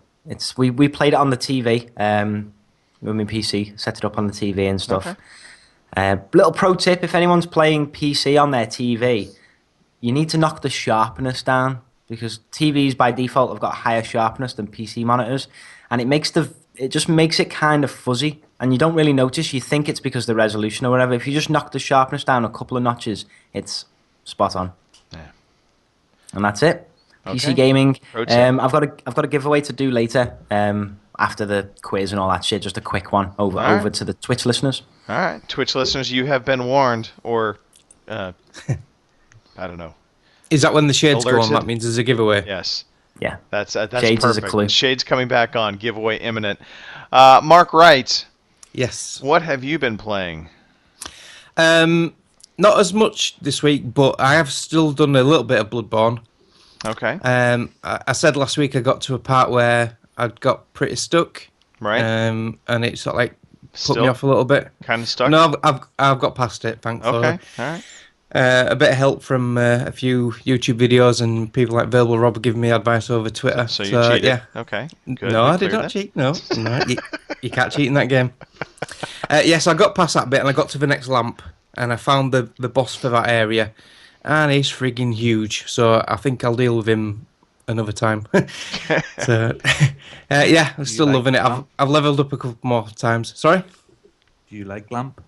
We played it on the TV. With my PC, set it up on the TV and stuff. Okay. Little pro tip: if anyone's playing PC on their TV, you need to knock the sharpness down because TVs by default have got higher sharpness than PC monitors, and it just makes it kind of fuzzy, and you don't really notice. You think it's because of the resolution or whatever. If you just knock the sharpness down a couple of notches, it's spot on. Yeah. And that's it. PC Okay. gaming. Pro tip. I've got a giveaway to do later. After the quiz and all that shit, just a quick one over right. to the Twitch listeners. All right, Twitch listeners, you have been warned, or I don't know. Is that when the shades go on? Alerted. That means there's a giveaway. Yes, Yeah. that's Shades is a perfect. clue. Shades coming back on. Giveaway imminent. Mark Wright, Yes. what have you been playing? Not as much this week, but I have still done a little bit of Bloodborne. Okay, I said last week I got to a part where I'd got pretty stuck. right. And it sort of like put me Still off a little bit. kind of stuck. No, I've got past it, thankfully. Okay, all right. A bit of help from a few YouTube videos and people like Verbal Rob giving me advice over Twitter. So you cheated. Yeah. Okay. Good. No, We I did cleared not that. cheat. No, you can't cheat in that game. Yes, I got past that bit and I got to the next lamp and I found the boss for that area, and he's frigging huge. So I think I'll deal with him another time. So yeah, I'm still like loving it. lamp? I've leveled up a couple more times. Sorry. Do you like lamp?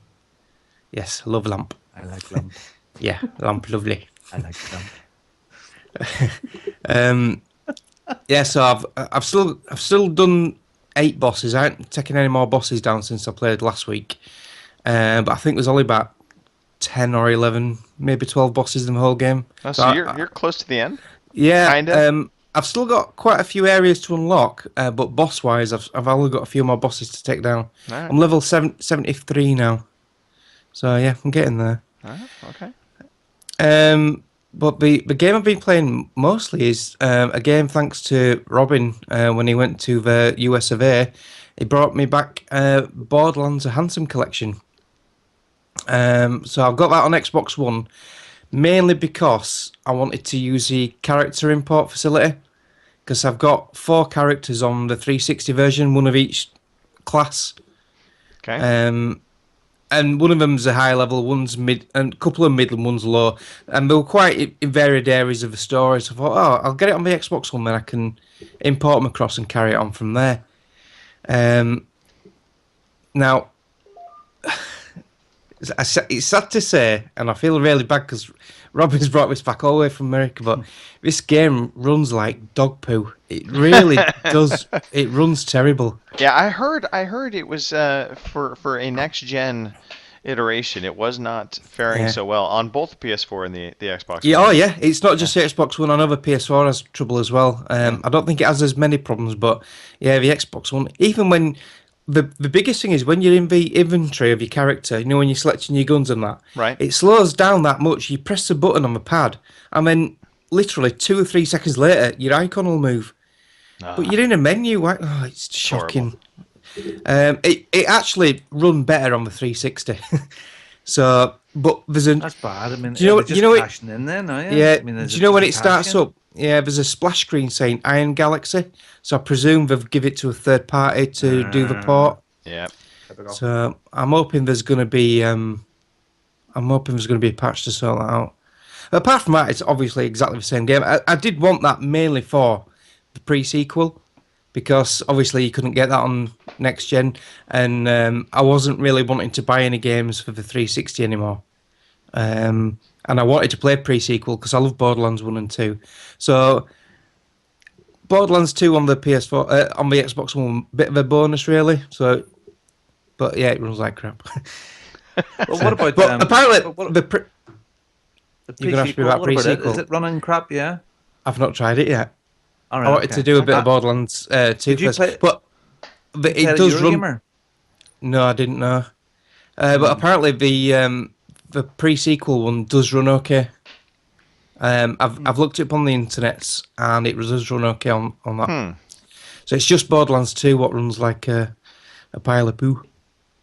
Yes, love lamp. I like lamp. Yeah, lamp, lovely. I like lamp. Yeah, so I've still done 8 bosses. I haven't taken any more bosses down since I played last week. But I think there's only about 10 or 11, maybe 12 bosses in the whole game. Oh, so you're close to the end. Yeah, Kinda? I've still got quite a few areas to unlock, but boss-wise, I've only got a few more bosses to take down. All right. I'm level 73 now, so yeah, I'm getting there. All right. Okay. But the game I've been playing mostly is a game thanks to Robin when he went to the US of A. He brought me back Borderlands: A Handsome Collection. So I've got that on Xbox One, mainly because I wanted to use the character import facility, because I've got 4 characters on the 360 version, one of each class. Okay. And one of them's a high level, one's mid, and a couple of mid and one's low. And they were quite in varied areas of the story. So I thought, I'll get it on the Xbox One, then I can import them across and carry it on from there. Now, it's sad to say, and I feel really bad because Robin's brought this back all the way from America, but this game runs like dog poo. It really does. It runs terrible. Yeah, I heard it was for a next gen iteration. It was not faring so well on both the PS4 and the Xbox. Yeah, One. oh yeah, it's not just the Xbox One. I know the PS4 has trouble as well. I don't think it has as many problems, but yeah, the Xbox One. Even when the biggest thing is when you're in the inventory of your character, you know, when you're selecting your guns and that, Right. it slows down that much. You press the button on the pad, and then literally 2 or 3 seconds later, your icon will move. But you're in a menu. Oh, it's shocking. It actually run better on the 360. So, but there's a. That's bad. I mean, Do you know what? they're You know just what? cashing in there now. Yeah. Yeah. I mean, Do you know when it starts cashing? up? Yeah, there's a splash screen saying Iron Galaxy. So I presume they've give it to a third party to do the port. Yeah. So I'm hoping there's going to be a patch to sort that out. Apart from that, it's obviously exactly the same game. I did want that mainly for the pre-sequel, because obviously you couldn't get that on next gen, and I wasn't really wanting to buy any games for the 360 anymore. And I wanted to play pre-sequel because I love Borderlands 1 and 2. So Borderlands 2 on the PS4, on the Xbox One, bit of a bonus really. So, but yeah, it runs like crap. Well, what about? But apparently, the you're gonna ask me about what about it? pre-sequel. Is it running crap? Yeah. I've not tried it yet. All right, I wanted okay. to do a bit of Borderlands 2 Did you first, play- but it does run. Eurogamer? No, I didn't know. But apparently the pre-sequel one does run okay. I've looked it up on the internet and it does run okay on that. So it's just Borderlands 2 what runs like a pile of poo.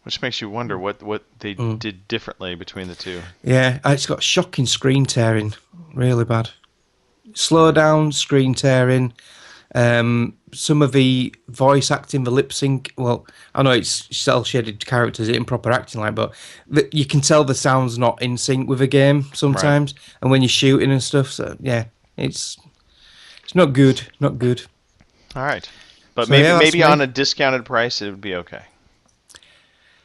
Which makes you wonder what they did differently between the two. Yeah, it's got shocking screen tearing, really bad. Slow down, screen tearing. Some of the voice acting, the lip sync. Well, I know it's cel-shaded characters, it improper acting like, but you can tell the sound's not in sync with a game sometimes. Right. And when you're shooting and stuff, so yeah, it's not good, not good. All right, but So, maybe yeah, on a discounted price it would be okay.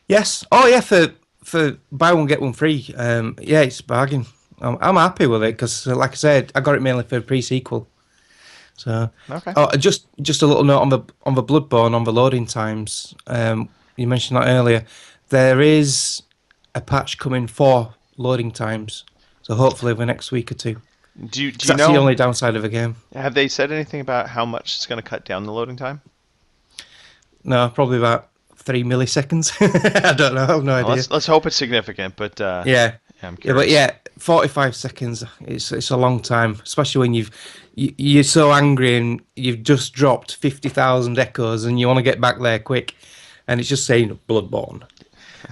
Yes. Oh yeah, for buy one get one free. Yeah, it's a bargain. I'm happy with it because, like I said, I got it mainly for pre-sequel. So, Okay. Oh, just a little note on the Bloodborne, on the loading times. You mentioned that earlier. There is a patch coming for loading times, so hopefully over the next week or two. Do you That's know? the only downside of the game. Have they said anything about how much it's going to cut down the loading time? No, probably about 3 milliseconds. I don't know. I have no idea. Well, let's hope it's significant. But Yeah. I'm Yeah, curious. but yeah, 45 seconds. It's a long time, especially when you're so angry and you've just dropped 50,000 echoes and you want to get back there quick, and it's just saying Bloodborne.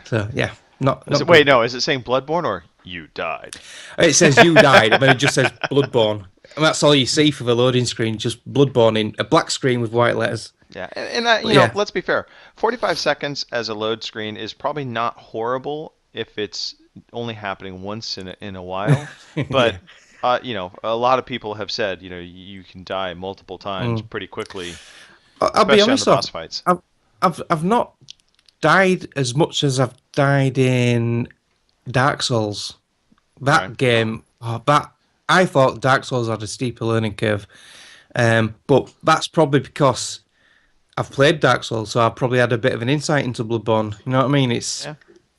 So yeah, not Is it, good. wait, no. Is it saying Bloodborne or you died? It says you died, but it just says Bloodborne, and that's all you see for the loading screen. Just Bloodborne in a black screen with white letters. Yeah, and you know, let's be fair. 45 seconds as a load screen is probably not horrible if it's only happening once in a while. But you know, a lot of people have said, you know, you can die multiple times pretty quickly. I'll be especially honest, on the boss fights. I've not died as much as I've died in Dark Souls. That Right. game, that I thought Dark Souls had a steeper learning curve, but that's probably because I've played Dark Souls, so I've probably had a bit of an insight into Bloodborne. You know what I mean? It's Yeah.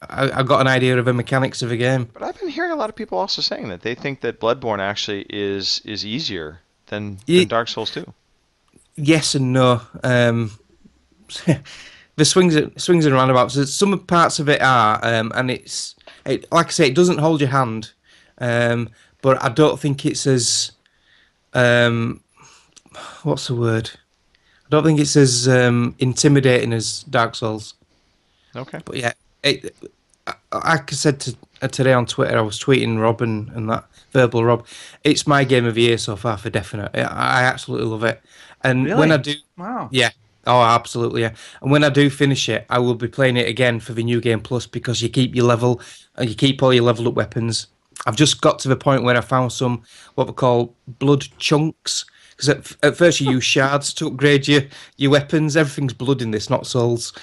I got an idea of the mechanics of the game. But I've been hearing a lot of people also saying that they think that Bloodborne actually is easier than Dark Souls 2. Yes and no. The swings and roundabouts. Some parts of it are, and like I say, it doesn't hold your hand, but I don't think it's as what's the word? I don't think it's as intimidating as Dark Souls. Okay. But yeah, like I said today on Twitter, I was tweeting Rob and that verbal Rob. It's my game of the year so far for definite. I absolutely love it, and Really? when I do, Wow. yeah. Oh, absolutely, yeah. And when I do finish it, I will be playing it again for the New Game Plus because you keep your level, and you keep all your leveled up weapons. I've just got to the point where I found some what we call blood chunks. Because at first you use shards to upgrade your weapons. Everything's blood in this, not souls.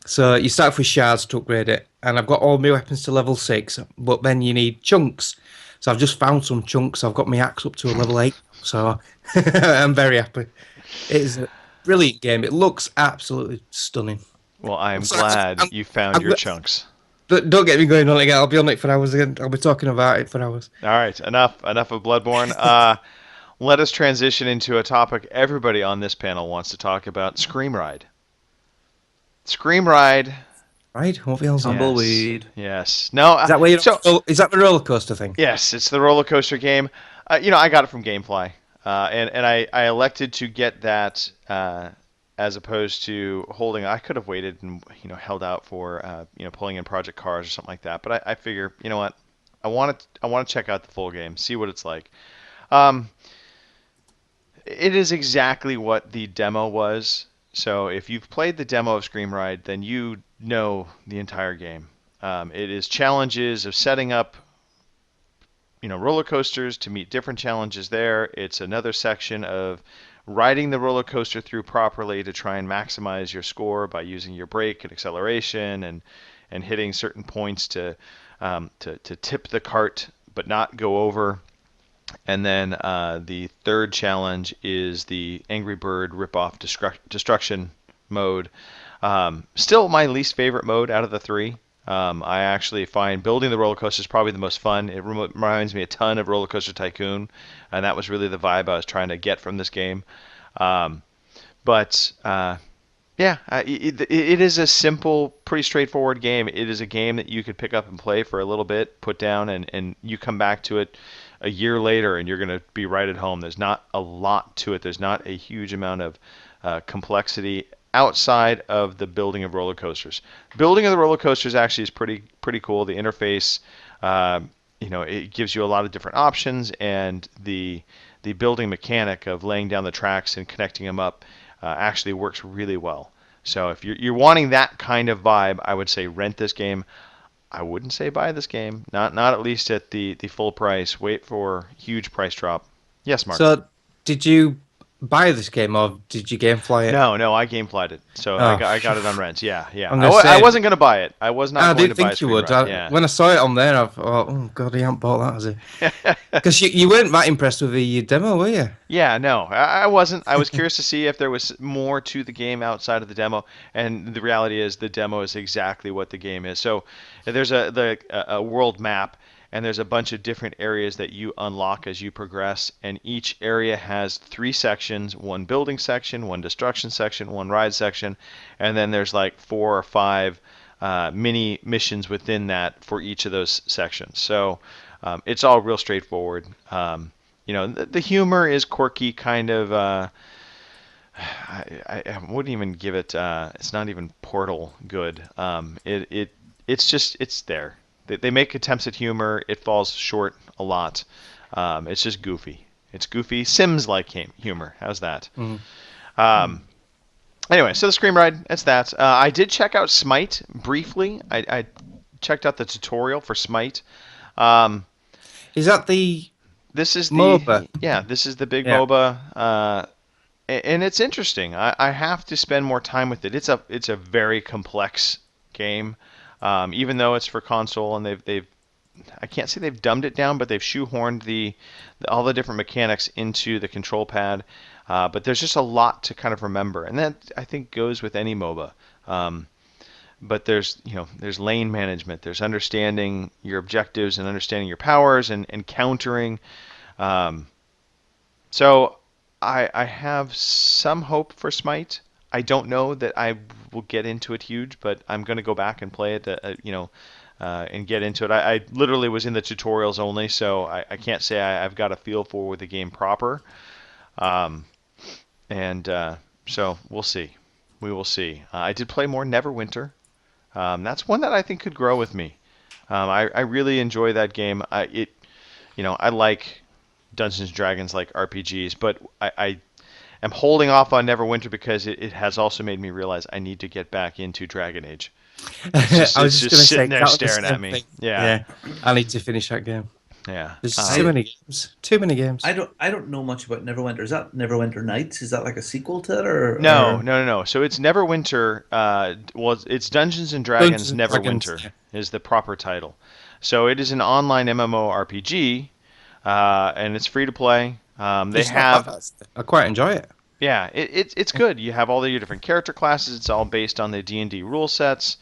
So you start off with shards to upgrade it. And I've got all my weapons to level 6, but then you need chunks. So I've just found some chunks. I've got my axe up to a level 8. So I'm very happy. It is a brilliant game. It looks absolutely stunning. Well, I am So glad I'm- you found I'm your gl- chunks. Don't get me going on it again. I'll be on it for hours again. I'll be talking about it for hours. All right, enough of Bloodborne. Let us transition into a topic everybody on this panel wants to talk about: Scream Ride. Scream Ride. Right? What the hell's that? Tumbleweed. Yes. No. Is that where you so, is that the roller coaster thing? Yes, it's the roller coaster game. I got it from GameFly, and I elected to get that as opposed to holding. I could have waited and held out for pulling in Project Cars or something like that. But I figure, you know what, I want to check out the full game, see what it's like. It is exactly what the demo was. So if you've played the demo of Scream Ride, then you know the entire game. It is challenges of setting up, roller coasters to meet different challenges there. It's another section of riding the roller coaster through properly to try and maximize your score by using your brake and acceleration and hitting certain points to tip the cart but not go over. And then the third challenge is the Angry Bird rip-off destruction mode. Still my least favorite mode out of the three. I actually find building the roller coaster is probably the most fun. It reminds me a ton of Roller Coaster Tycoon, and that was really the vibe I was trying to get from this game. It is a simple, pretty straightforward game. It is a game that you could pick up and play for a little bit, put down, and you come back to it a year later and you're going to be right at home. There's not a lot to it. There's not a huge amount of complexity outside of the building of roller coasters. Building of the roller coasters actually is pretty cool. The interface, it gives you a lot of different options, and the building mechanic of laying down the tracks and connecting them up actually works really well. So if you're wanting that kind of vibe, I would say rent this game. I wouldn't say buy this game. Not at least at the full price. Wait for huge price drop. Yes, Mark. So, did you buy this game or did you GameFly it? No, I GameFlyed it. So Oh. I got it on rent. Yeah. I'm gonna say- I wasn't going to buy it. I was not I going didn't to buy think you Scream would. Ride. Yeah. When I saw it on there, I thought, oh god, he hasn't bought that, has he? Because you weren't that impressed with the demo, were you? Yeah, no, I wasn't. I was curious to see if there was more to the game outside of the demo, and the reality is the demo is exactly what the game is. So there's a world map, and there's a bunch of different areas that you unlock as you progress, and each area has 3 sections: one building section, one destruction section, one ride section, and then there's like 4 or 5 mini missions within that for each of those sections. So it's all real straightforward. The humor is quirky, kind of. I wouldn't even give it. It's not even Portal good. It's there. They make attempts at humor. It falls short a lot. It's just goofy. It's goofy, Sims-like humor. How's that? Anyway, so the Scream Ride, it's that. I did check out Smite briefly. I checked out the tutorial for Smite. Is that the This is the MOBA? Yeah, this is the big Yeah. MOBA, and it's interesting. I have to spend more time with it. It's a very complex game, even though it's for console, and they've I can't say they've dumbed it down, but they've shoehorned all the different mechanics into the control pad. But there's just a lot to kind of remember, and that I think goes with any MOBA. but there's there's lane management, there's understanding your objectives and understanding your powers and countering. So I have some hope for Smite. I don't know that I will get into it huge, but I'm going to go back and play it, and get into it. I literally was in the tutorials only, so I can't say I've got a feel for the game proper. So we'll see. We will see. I did play more Neverwinter. That's one that I think could grow with me. I really enjoy that game. I like Dungeons and Dragons like RPGs, but I am holding off on Neverwinter because it has also made me realize I need to get back into Dragon Age. I was It's just going to say sitting there that was the staring at same me. thing. Yeah. I need to finish that game. Yeah. There's too many games. Too many games. I don't know much about Neverwinter. Is that Neverwinter Nights? Is that like a sequel to it, or No. So it's Neverwinter. It's Dungeons and Dragons Dungeons and Neverwinter Dragons, is the proper title. So it is an online MMORPG, and it's free to play. They It's not have bad. I quite enjoy it. Yeah, it's good. You have all your different character classes. It's all based on the D&D rule sets.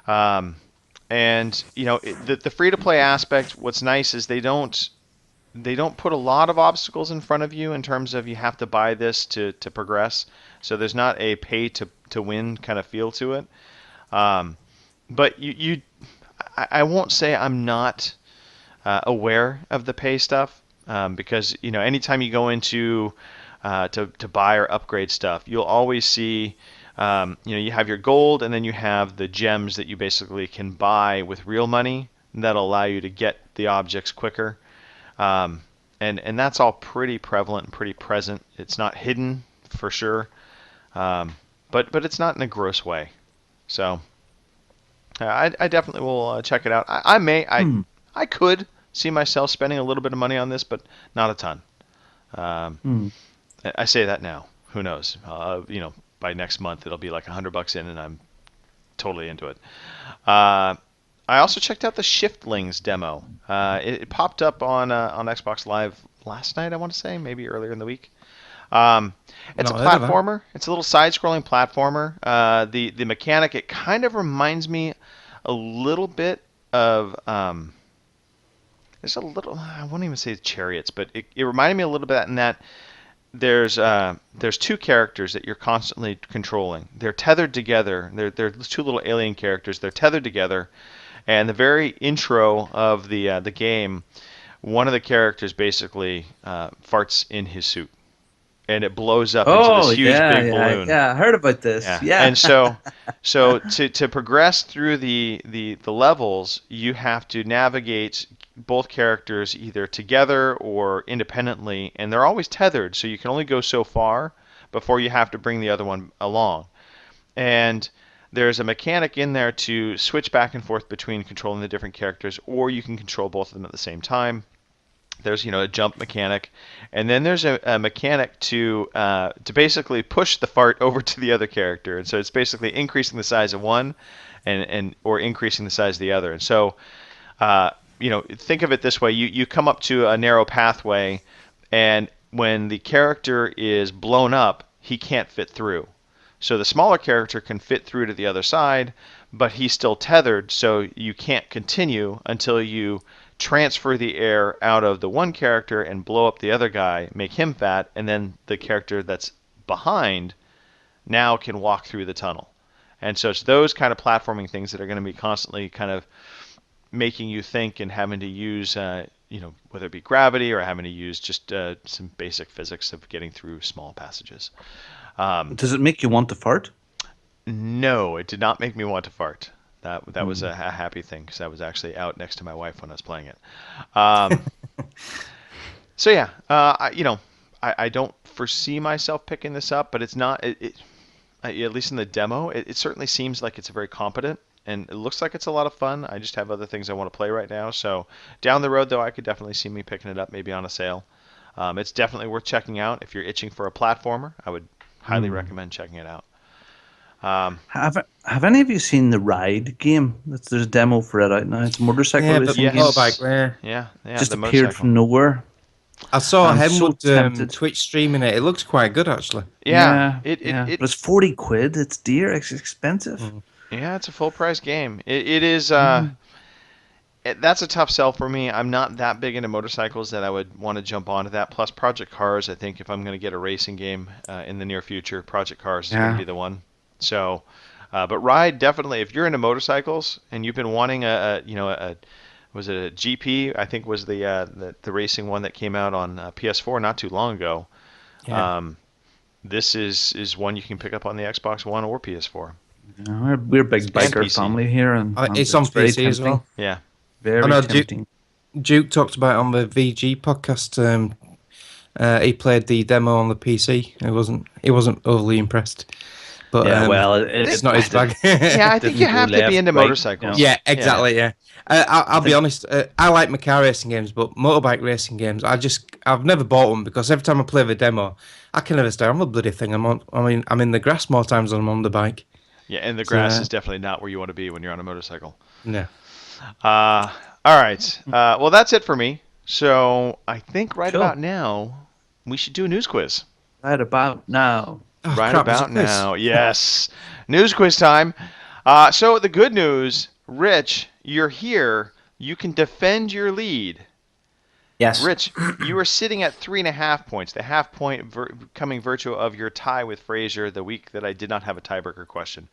And the free-to-play aspect, what's nice is they don't put a lot of obstacles in front of you in terms of you have to buy this to progress. So there's not a pay-to-win kind of feel to it. But I won't say I'm not aware of the pay stuff, because anytime you go into to buy or upgrade stuff, you'll always see you have your gold, and then you have the gems that you basically can buy with real money that'll allow you to get the objects quicker. And that's all pretty prevalent and pretty present. It's not hidden for sure, but it's not in a gross way. So I definitely will check it out. I could see myself spending a little bit of money on this, but not a ton. I say that now. Who knows? By next month it'll be like $100 in, and I'm totally into it. I also checked out the Shiftlings demo. It popped up on Xbox Live last night, I want to say, maybe earlier in the week. It's a platformer. It's a little side-scrolling platformer. The mechanic, it kind of reminds me a little bit of there's a little, I won't even say Chariots, but it reminded me a little bit in that there's two characters that you're constantly controlling. They're tethered together. They're two little alien characters. They're tethered together, and the very intro of the game, one of the characters basically farts in his suit, and it blows up into this huge big balloon. Yeah, I heard about this. Yeah. And so to progress through the levels, you have to navigate both characters either together or independently, and they're always tethered, so you can only go so far before you have to bring the other one along. And there's a mechanic in there to switch back and forth between controlling the different characters, or you can control both of them at the same time. There's a jump mechanic, and then there's a mechanic to basically push the fart over to the other character, and so it's basically increasing the size of one, or increasing the size of the other. And so think of it this way: you come up to a narrow pathway, and when the character is blown up, he can't fit through. So the smaller character can fit through to the other side, but he's still tethered, so you can't continue until you transfer the air out of the one character and blow up the other guy, make him fat, and then the character that's behind now can walk through the tunnel. And so it's those kind of platforming things that are going to be constantly kind of making you think and having to use, whether it be gravity or having to use just some basic physics of getting through small passages. Does it make you want to fart? No, it did not make me want to fart. That was a happy thing, because I was actually out next to my wife when I was playing it. So yeah, I don't foresee myself picking this up, but it's not. At least in the demo, it certainly seems like it's very competent, and it looks like it's a lot of fun. I just have other things I want to play right now. So down the road, though, I could definitely see me picking it up, maybe on a sale. It's definitely worth checking out if you're itching for a platformer. I would highly recommend checking it out. Have any of you seen the Ride game? There's a demo for it out now. It's a motorcycle racing game. Yeah, just the appeared motorcycle. from nowhere. I saw I'm him so with tempted. Twitch streaming it. It looks quite good, actually. Yeah, But it's 40 quid. It's dear. It's expensive. Yeah, it's a full price game. It is. That's a tough sell for me. I'm not that big into motorcycles that I would want to jump onto that. Plus, Project Cars. I think if I'm going to get a racing game in the near future, Project Cars is going to Yeah. be the one. So, but Ride definitely. If you're into motorcycles and you've been wanting was it a GP? I think was the racing one that came out on PS4 not too long ago. Yeah. This is one you can pick up on the Xbox One or PS4. We're a big And biker PC. family here, and It's on very PC as tempting. well. Yeah. Very I know, tempting. Duke talked about it on the VG podcast. He played the demo on the PC. He wasn't overly impressed. But Yeah, well, it's not his bag. Yeah, I think you didn't go have to left, be into right, motorcycles. Yeah, exactly. Yeah, I'll be honest. I like my car racing games, but motorbike racing games, I've never bought one because every time I play the demo, I can never stay on the bloody thing. I'm in the grass more times than I'm on the bike. Yeah, and the grass So, is definitely not where you want to be when you're on a motorcycle. No. All right. Well, that's it for me. So I think right Cool. about now we should do a news quiz. Right about now. Oh, Right crap, there's a about quiz. now, yes. News quiz time. So the good news, Rich, you're here. You can defend your lead. Yes. Rich, you are sitting at 3.5 points, the half point coming virtue of your tie with Fraser the week that I did not have a tiebreaker question.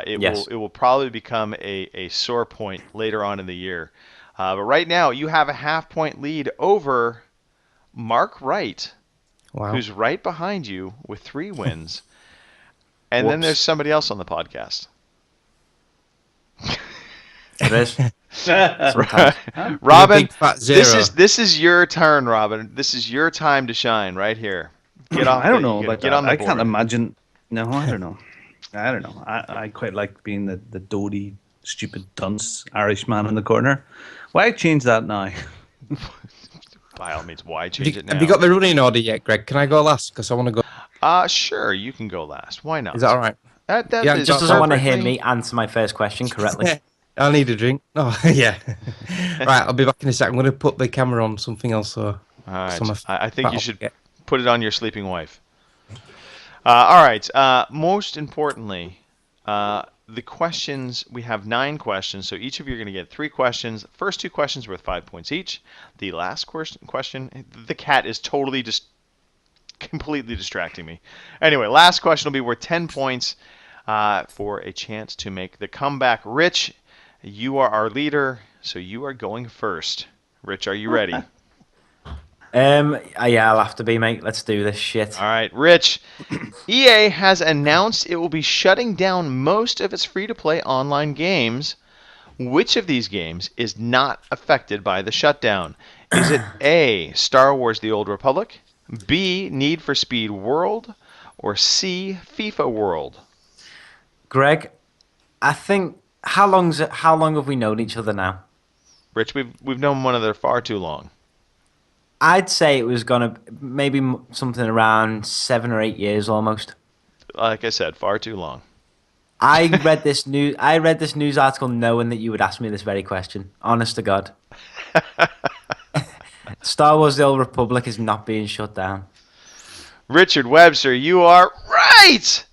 Yes. It will probably become a sore point later on in the year. But right now, you have a half point lead over Mark Wright, Wow. who's right behind you with 3 wins. And then Whoops. there's somebody else on the podcast. It is. Sometimes. Robin, big fat zero. this is your turn, Robin. This is your time to shine right here. Get off. I don't know about get that. on the I board. can't imagine. No, I don't know. I don't know. I quite like being the doty, stupid dunce Irishman in the corner. Why change that now? By all means, why change it now? Have you got the running order yet, Greg? Can I go last? Because I want to go. Sure, you can go last. Why not? Is that all right? That Yeah, is Just doesn't want to hear perfectly- me answer my first question correctly. I need a drink. Oh, yeah. Right, I'll be back in a sec. I'm going to put the camera on something else. So All right. some of- I think you that'll should get- put it on your sleeping wife. All right. Most importantly, the questions, we have 9 questions, so each of you are going to get 3 questions. First 2 questions worth 5 points each. The last question, the cat is totally just completely distracting me. Anyway, last question will be worth 10 points for a chance to make the comeback. Rich, you are our leader, so you are going first. Rich, are you ready? Yeah, I'll have to be, mate. Let's do this shit. All right, Rich. EA has announced it will be shutting down most of its free-to-play online games. Which of these games is not affected by the shutdown? Is it A, Star Wars The Old Republic, B, Need for Speed World, or C, FIFA World? Greg, I think how long have we known each other now? Rich, we've known one another far too long. I'd say it was gonna maybe something around 7 or 8 years almost. Like I said, far too long. I read this news article knowing that you would ask me this very question. Honest to God. Star Wars The Old Republic is not being shut down. Richard Webster, you are right!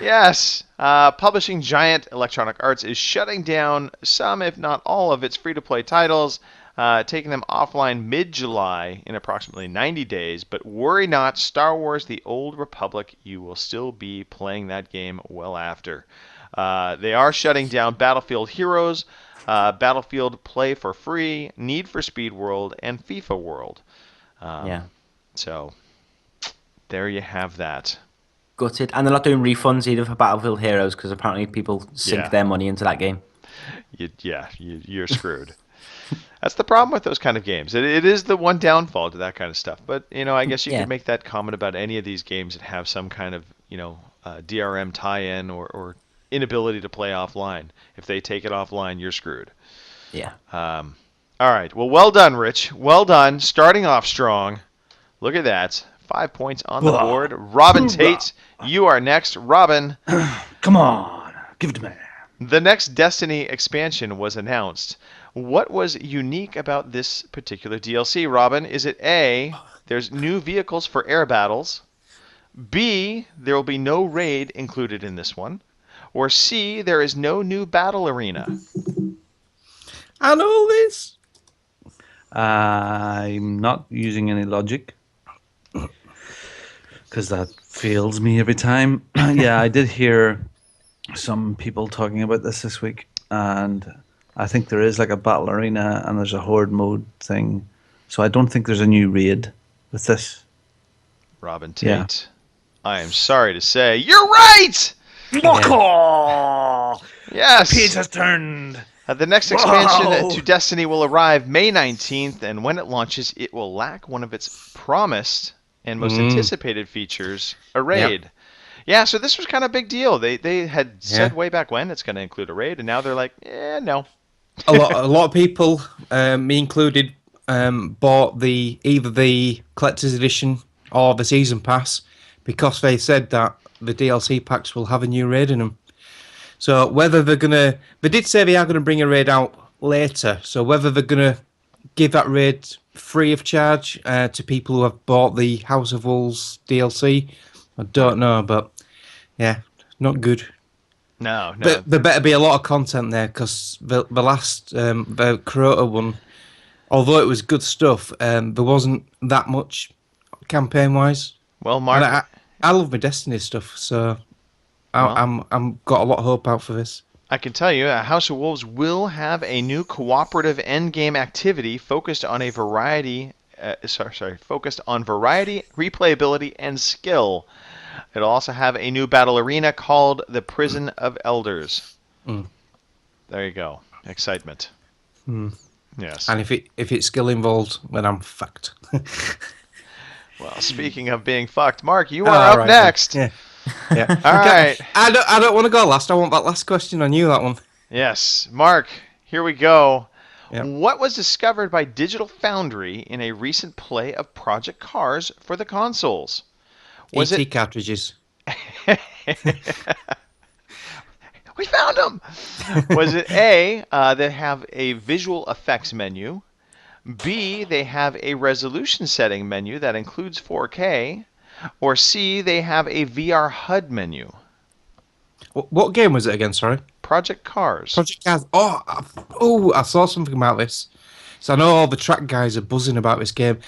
Yes. Publishing giant Electronic Arts is shutting down some, if not all, of its free-to-play titles, taking them offline mid-July in approximately 90 days. But worry not, Star Wars The Old Republic, you will still be playing that game well after. They are shutting down Battlefield Heroes, Battlefield Play for Free, Need for Speed World, and FIFA World. Yeah. So, there you have that. Gutted. And they're not doing refunds either for Battlefield Heroes because apparently people sink Yeah. their money into that game. You're screwed. That's the problem with those kind of games. It is the one downfall to that kind of stuff. But, I guess you Yeah. could make that comment about any of these games that have some kind of, DRM tie-in or inability to play offline. If they take it offline, you're screwed. Yeah. All right. Well done, Rich. Well done. Starting off strong. Look at that. 5 points on the board. Robin Tate, you are next. Robin, Come on, give it to me. the next Destiny expansion was announced. What was unique about this particular DLC, Robin? Is it A, there's new vehicles for air battles, B, there will be no raid included in this one, Or C, there is no new battle arena? I know this. I'm not using any logic because that fails me every time. Yeah, I did hear some people talking about this week, and I think there is like a battle arena and there's a horde mode thing. So I don't think there's a new raid with this. Robin Tate, Yeah. I am sorry to say, you're right! Yes! Page has turned. The next expansion to Destiny will arrive May 19th, and when it launches, it will lack one of its promised and most anticipated features, a raid. Yeah, so this was kind of a big deal. They had said way back when it's going to include a raid, and now they're like, no. A lot of people, me included, bought either the collector's edition or the season pass because they said that the DLC packs will have a new raid in them. So whether they did say they are going to bring a raid out later. So whether they're going to give that raid free of charge to people who have bought the House of Wolves DLC, I don't know. But yeah, not good. No. But there better be a lot of content there because the last the Crota one, although it was good stuff, there wasn't that much campaign wise. Well, Mark, And I love my Destiny stuff, so I'm got a lot of hope out for this. I can tell you, House of Wolves will have a new cooperative endgame activity focused on variety, replayability, and skill. It'll also have a new battle arena called the Prison of Elders. There you go. Excitement. Yes. And if it's skill involved, then I'm fucked. Well, speaking of being fucked, Mark, you are up next. Yeah. Yeah. All right. I don't want to go last. I want that last question on you. That one. Yes, Mark. Here we go. Yep. What was discovered by Digital Foundry in a recent play of Project Cars for the consoles? Was ET it? cartridges. We found them. Was it A, they have a visual effects menu, B, they have a resolution setting menu that includes 4K, or C, they have a VR HUD menu? What game was it again? Sorry. Project Cars. Project Cars. I saw something about this. So I know all the track guys are buzzing about this game.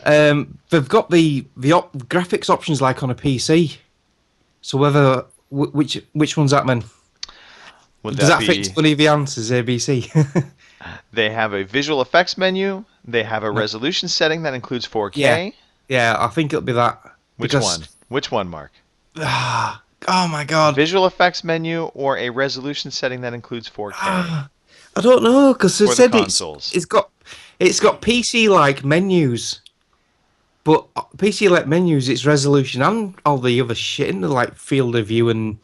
They've got the graphics options like on a PC. So whether which one's that then? Does that fix one of the answers? ABC. They have a visual effects menu. They have a resolution setting that includes 4K. Yeah, I think it'll be that. Which one? Which one, Mark? Oh my god. Visual effects menu or a resolution setting that includes 4K? I don't know because they For the said consoles. it's got PC like menus, but PC like menus it's resolution and all the other shit in the like field of view and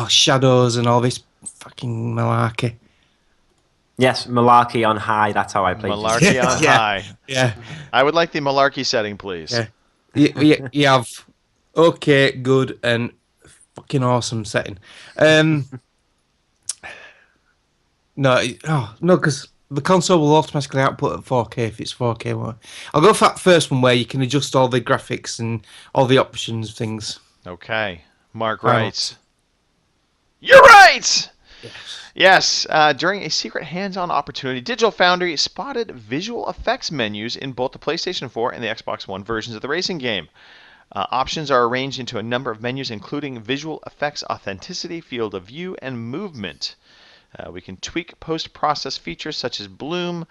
shadows and all this fucking malarkey. Yes, Malarkey on high. That's how I play. Malarkey on Yeah. high. Yeah, I would like the Malarkey setting, please. yeah. You have okay, good, and fucking awesome setting. No, because the console will automatically output at 4K if it's 4K. I'll go for that first one where you can adjust all the graphics and all the options things. Okay. Mark Right. writes. You're right! Yes. During a secret hands-on opportunity, Digital Foundry spotted visual effects menus in both the PlayStation 4 and the Xbox One versions of the racing game. Options are arranged into a number of menus, including visual effects authenticity, field of view, and movement. We can tweak post-process features such as bloom,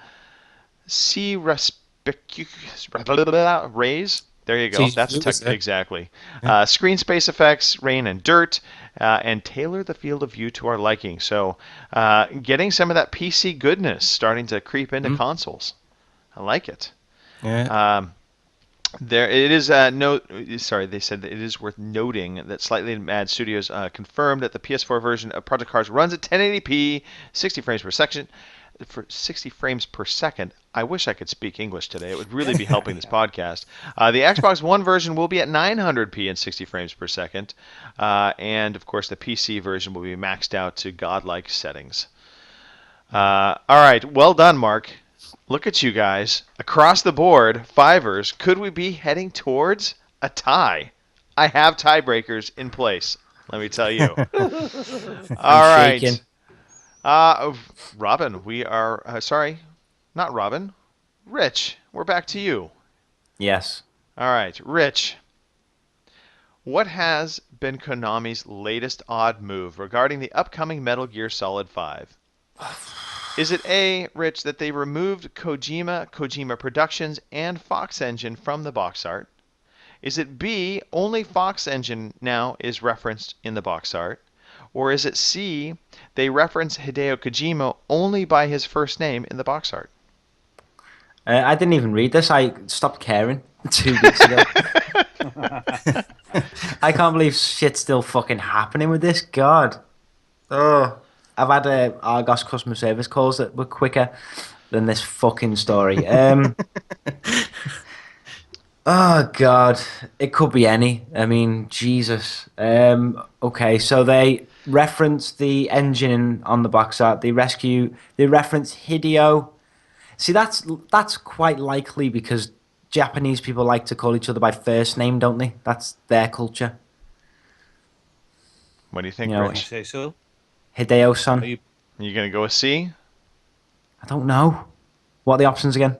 raise. There you go. That's exactly. Screen space effects, rain and dirt, and tailor the field of view to our liking. So, getting some of that PC goodness starting to creep into consoles. I like it. Yeah. They said that it is worth noting that Slightly Mad Studios confirmed that the PS4 version of Project Cars runs at 1080p, 60 frames per second. For 60 frames per second. I wish I could speak English today. It would really be helping this podcast. The Xbox One version will be at 900p and 60 frames per second. And, of course, the PC version will be maxed out to godlike settings. All right. Well done, Mark. Look at you guys. Across the board, fivers. Could we be heading towards a tie? I have tiebreakers in place. Let me tell you. All right. shaking. Robin, we are sorry, not Robin. Rich, we're back to you. Yes. All right, Rich. What has been Konami's latest odd move regarding the upcoming Metal Gear Solid 5? Is it A, Rich, that they removed Kojima Productions, and Fox Engine from the box art? Is it B, only Fox Engine now is referenced in the box art? Or is it C, they reference Hideo Kojima only by his first name in the box art? I didn't even read this. I stopped caring 2 weeks ago. I can't believe shit's still fucking happening with this. God. Oh. I've had Argos customer service calls that were quicker than this fucking story. Oh, God. It could be any. I mean, Jesus. Okay, so they reference the engine on the box art. They reference Hideo. See, that's quite likely because Japanese people like to call each other by first name, don't they? That's their culture. What do you think, You know, You Rich? say so? Hideo-san. Are you- You going to go with C? I don't know. What are the options again?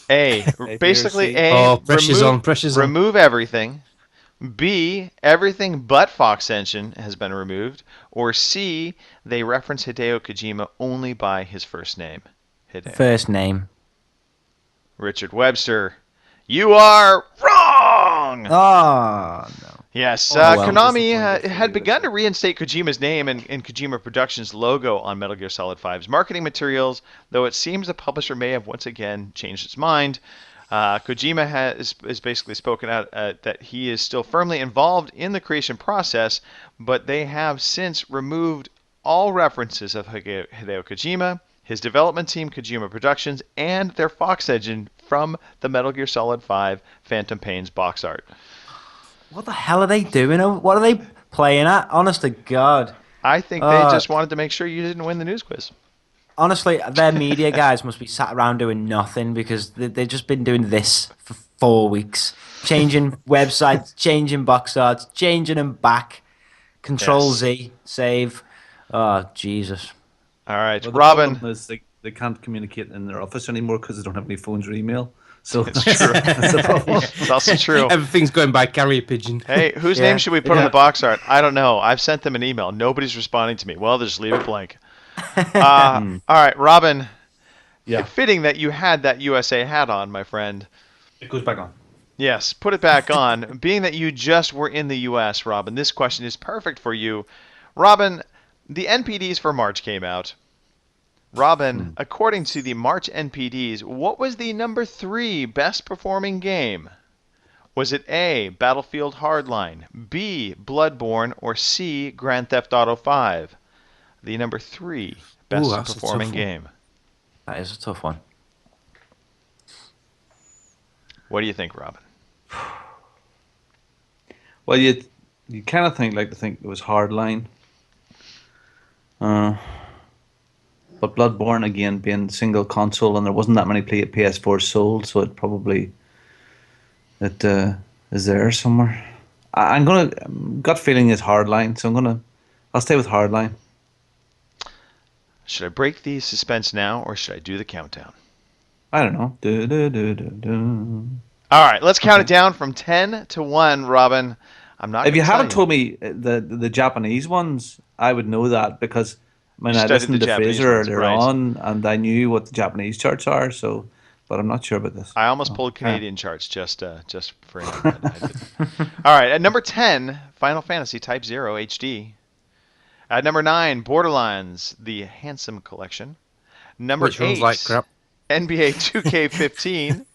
A. you're Basically, C. A. Oh, pressure's on, pressure's on. remove everything. B. Everything but Fox Engine has been removed. Or C. They reference Hideo Kojima only by his first name. Hideo. First name. Richard Webster. You are wrong! Oh, no. Yes, well. Konami Disappointed for had you, begun Richard. to reinstate Kojima's name and Kojima Productions' logo on Metal Gear Solid 5's marketing materials, though it seems the publisher may have once again changed its mind. Kojima has basically spoken out that he is still firmly involved in the creation process, but they have since removed all references of Hideo Kojima, his development team Kojima Productions, and their Fox Engine from the Metal Gear Solid 5 Phantom Pain's box art. What the hell are they doing? What are they playing at? Honest to God. I think they just wanted to make sure you didn't win the news quiz. Honestly, their media guys must be sat around doing nothing because they've just been doing this for 4 weeks. Changing websites, changing box arts, changing them back. Control Yes. Z, save. Oh, Jesus. All right, Well, the Robin. problem is they can't communicate in their office anymore because they don't have any phones or email. So It's true. that's the problem. It's also true. Everything's going by carrier pigeon. Hey, whose Yeah. name should we put on Yeah. the box art? I don't know. I've sent them an email. Nobody's responding to me. Well, just leave it blank. All right, Robin. Yeah, Fitting that you had that USA hat on, my friend. it goes back on. Yes, put it back on. Being that you just were in the U.S., Robin, this question is perfect for you. Robin, the NPDs for March came out. Robin, according to the March NPDs, what was the number 3 best performing game? Was it A, Battlefield Hardline, B, Bloodborne, or C, Grand Theft Auto 5? The number 3 best that's a performing tough one. game. That is a tough one. What do you think, Robin? Well, you kind of think it was Hardline. But Bloodborne again being single console, and there wasn't that many PS4 sold, so it probably is there somewhere. I'm gonna gut feeling is Hardline, so I'll stay with Hardline. Should I break the suspense now, or should I do the countdown? I don't know. Du, du, du, du, du. All right, let's count it down from 10 to 1, Robin. I'm not If you gonna tell hadn't told me the Japanese ones, I would know that because I mean, You I studied listened the to Japanese Fraser ones, earlier right. on, and I knew what the Japanese charts are. So, but I'm not sure about this. I almost pulled Canadian charts just for him. But I didn't. All right, at number 10, Final Fantasy Type 0 HD. At number 9, Borderlands, the Handsome Collection. Number Which 8, one's like crap? NBA 2K15.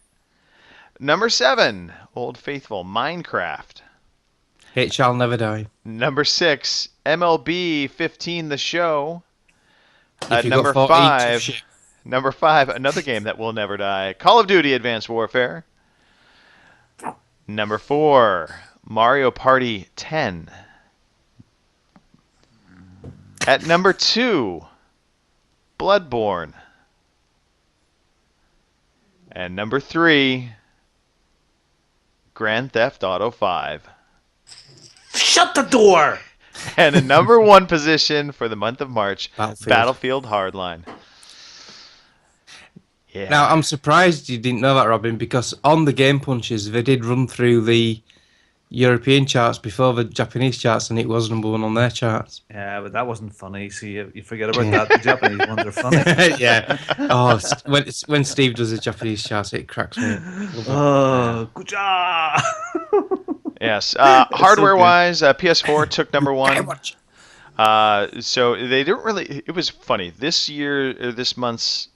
Number 7, Old Faithful, Minecraft. It shall never die. Number 6, MLB 15, The Show. If At you number got 4 each, 5, shit. Number 5, another game that will never die, Call of Duty Advanced Warfare. Number 4, Mario Party 10. At number 2, Bloodborne. And number 3, Grand Theft Auto 5. Shut the door. And a number 1 position for the month of March, Battlefield. Hardline. Yeah. Now, I'm surprised you didn't know that, Robin, because on the Game Punches, they did run through the European charts before the Japanese charts, and it was number 1 on their charts. Yeah, but that wasn't funny. See, you forget about that. The Japanese ones are funny. Yeah. Oh, when Steve does the Japanese charts, it cracks me up. Oh, good job. Yes. Hardware-wise, PS4 took number 1. So they didn't really. It was funny. This month's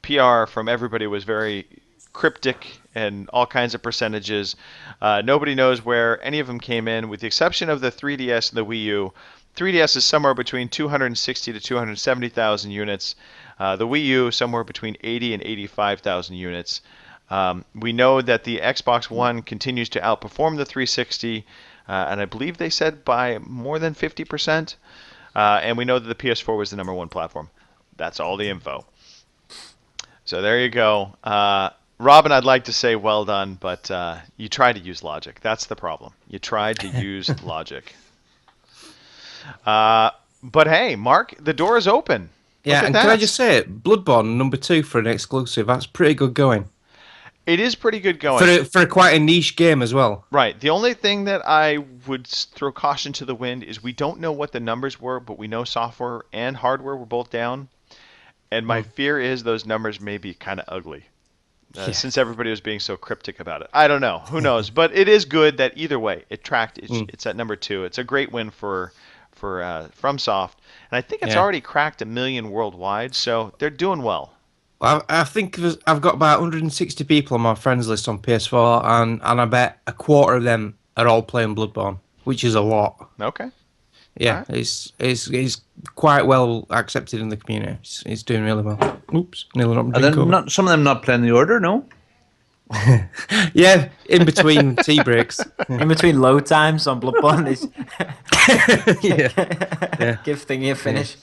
PR from everybody was very cryptic and all kinds of percentages. Nobody knows where any of them came in, with the exception of the 3DS and the Wii U. 3DS is somewhere between 260 to 270,000 units. The Wii U somewhere between 80 and 85,000 units. We know that the Xbox One continues to outperform the 360, and I believe they said by more than 50%. And we know that the PS4 was the number 1 platform. That's all the info. So there you go. Robin, I'd like to say well done, but you tried to use logic. That's the problem. You tried to use logic. But hey, Mark, the door is open. Yeah, and can I just say it? Bloodborne, number 2 for an exclusive. That's pretty good going. It is pretty good going. For quite a niche game as well. Right. The only thing that I would throw caution to the wind is we don't know what the numbers were, but we know software and hardware were both down. And my fear is those numbers may be kind of ugly. Since everybody was being so cryptic about it. I don't know. Who knows? But it is good that either way, it tracked. It's at number 2. It's a great win for FromSoft. And I think it's already cracked 1 million worldwide, so they're doing well. Well, I think I've got about 160 people on my friends list on PS4, and I bet a quarter of them are all playing Bloodborne, which is a lot. Okay. Yeah, right. It's quite well accepted in the community. It's doing really well. Oops, nearly not And then some of them not playing the order, no? Yeah, in between tea breaks. In between load times on Bloodborne, is Yeah. give thingy a finish.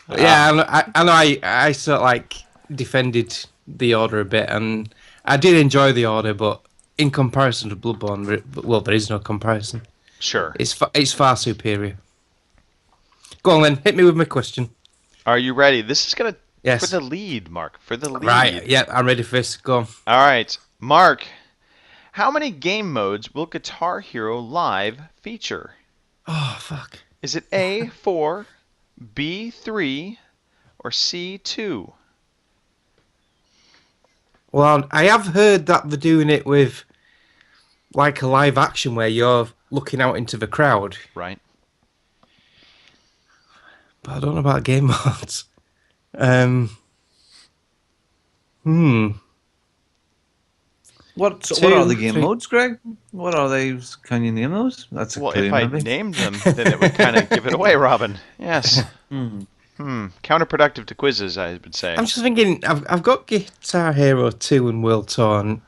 Yeah, I know I sort of like defended the order a bit, and I did enjoy the order, but in comparison to Bloodborne, well, there is no comparison. Sure. It's far superior. Go on then, hit me with my question. Are you ready? This is gonna Yes. for the lead, Mark. For the lead. Right, yeah, I'm ready for this. Go on. All right, Mark. How many game modes will Guitar Hero Live feature? Oh, fuck. Is it A, 4, B, 3, or C, 2? Well, I have heard that they're doing it with like a live action where you're looking out into the crowd. Right. But I don't know about game modes. What Two, are the game three. modes, Greg? What are they? Can you name those? That's a Well, clue, if I maybe. named them, then it would kind of give it away, Robin. Yes. Counterproductive to quizzes, I would say. I'm just thinking, I've got Guitar Hero 2 and World Tour. And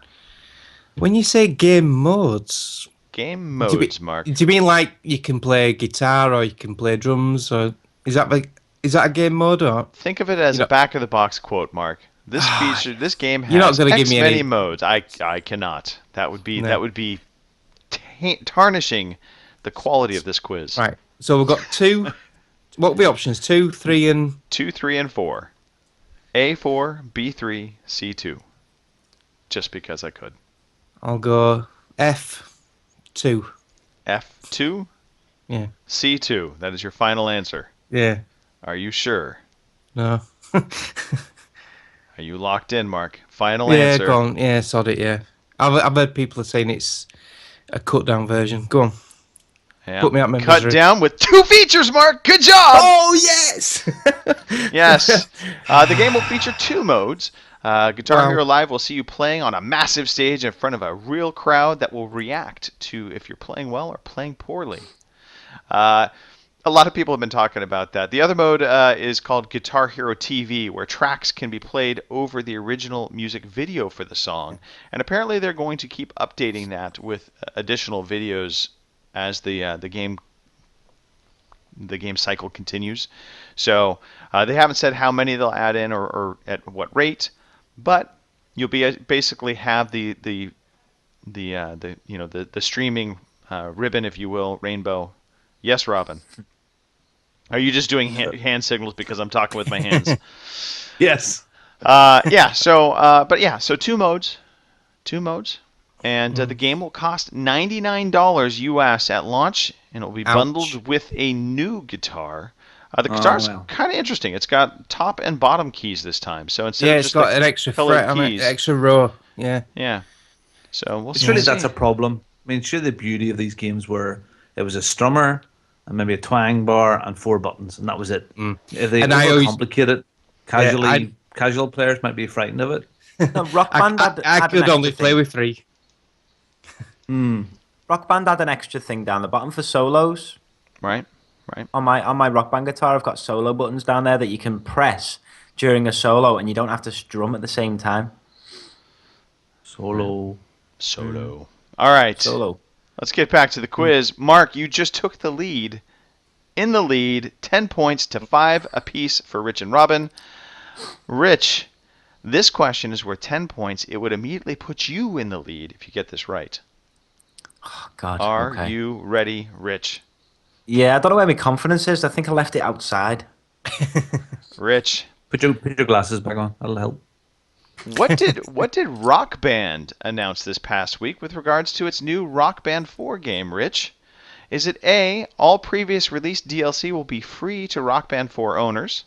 when you say game modes, Game do you modes, mean- Mark. do you mean like you can play guitar or you can play drums, or is that a game mode or? Think of it as You know- a back of the box quote, Mark. This game has You're not gonna X give me many any- modes. I cannot. That would be No. tarnishing the quality of this quiz. Right. So we've got 2. What were the options? 2, 3, and 2, 3, and 4. A4, B3, C2. Just because I could. I'll go F2. F2, Yeah. C2. That is your final answer. Yeah. Are you sure? No. Are you locked in, Mark? Final Yeah, answer. go on. Yeah, sod it, yeah. I've heard people saying it's a cut down version. Go on. Yeah. Put me out my Cut misery. down with 2 features, Mark. Good job. Oh, yes! Yes. The game will feature 2 modes. Guitar Wow. Hero Live will see you playing on a massive stage in front of a real crowd that will react to if you're playing well or playing poorly. A lot of people have been talking about that. The other mode is called Guitar Hero TV, where tracks can be played over the original music video for the song. And apparently they're going to keep updating that with additional videos as the game cycle continues. So they haven't said how many they'll add in or at what rate, but you'll basically have the streaming ribbon, if you will, rainbow. Yes, Robin. Are you just doing hand signals because I'm talking with my hands? Yes. Yeah. So, so two modes, and the game will cost $99 US at launch, and it will be bundled with a new guitar. The guitar's kind of interesting. It's got top and bottom keys this time, so instead of it's just got an extra fret on it, extra row. Yeah. Yeah. So we'll see. Surely that's a problem. I mean, sure, the beauty of these games were it was a strummer and maybe a twang bar and 4 buttons, and that was it. If they overcomplicate it, casual players might be frightened of it. No, Rock Band I could only play with 3. Rock Band had an extra thing down the bottom for solos. Right. On my Rock Band guitar, I've got solo buttons down there that you can press during a solo, and you don't have to strum at the same time. Solo. All right. Solo. Let's get back to the quiz. Mark, you just took the lead. In the lead, 10 points to 5 apiece for Rich and Robin. Rich, this question is worth 10 points. It would immediately put you in the lead if you get this right. Oh, God. Are you ready, Rich? Yeah, I don't know where my confidence is. I think I left it outside. Rich. Put your glasses back on. That'll help. What did Rock Band announce this past week with regards to its new Rock Band 4 game, Rich? Is it A, all previous released DLC will be free to Rock Band 4 owners?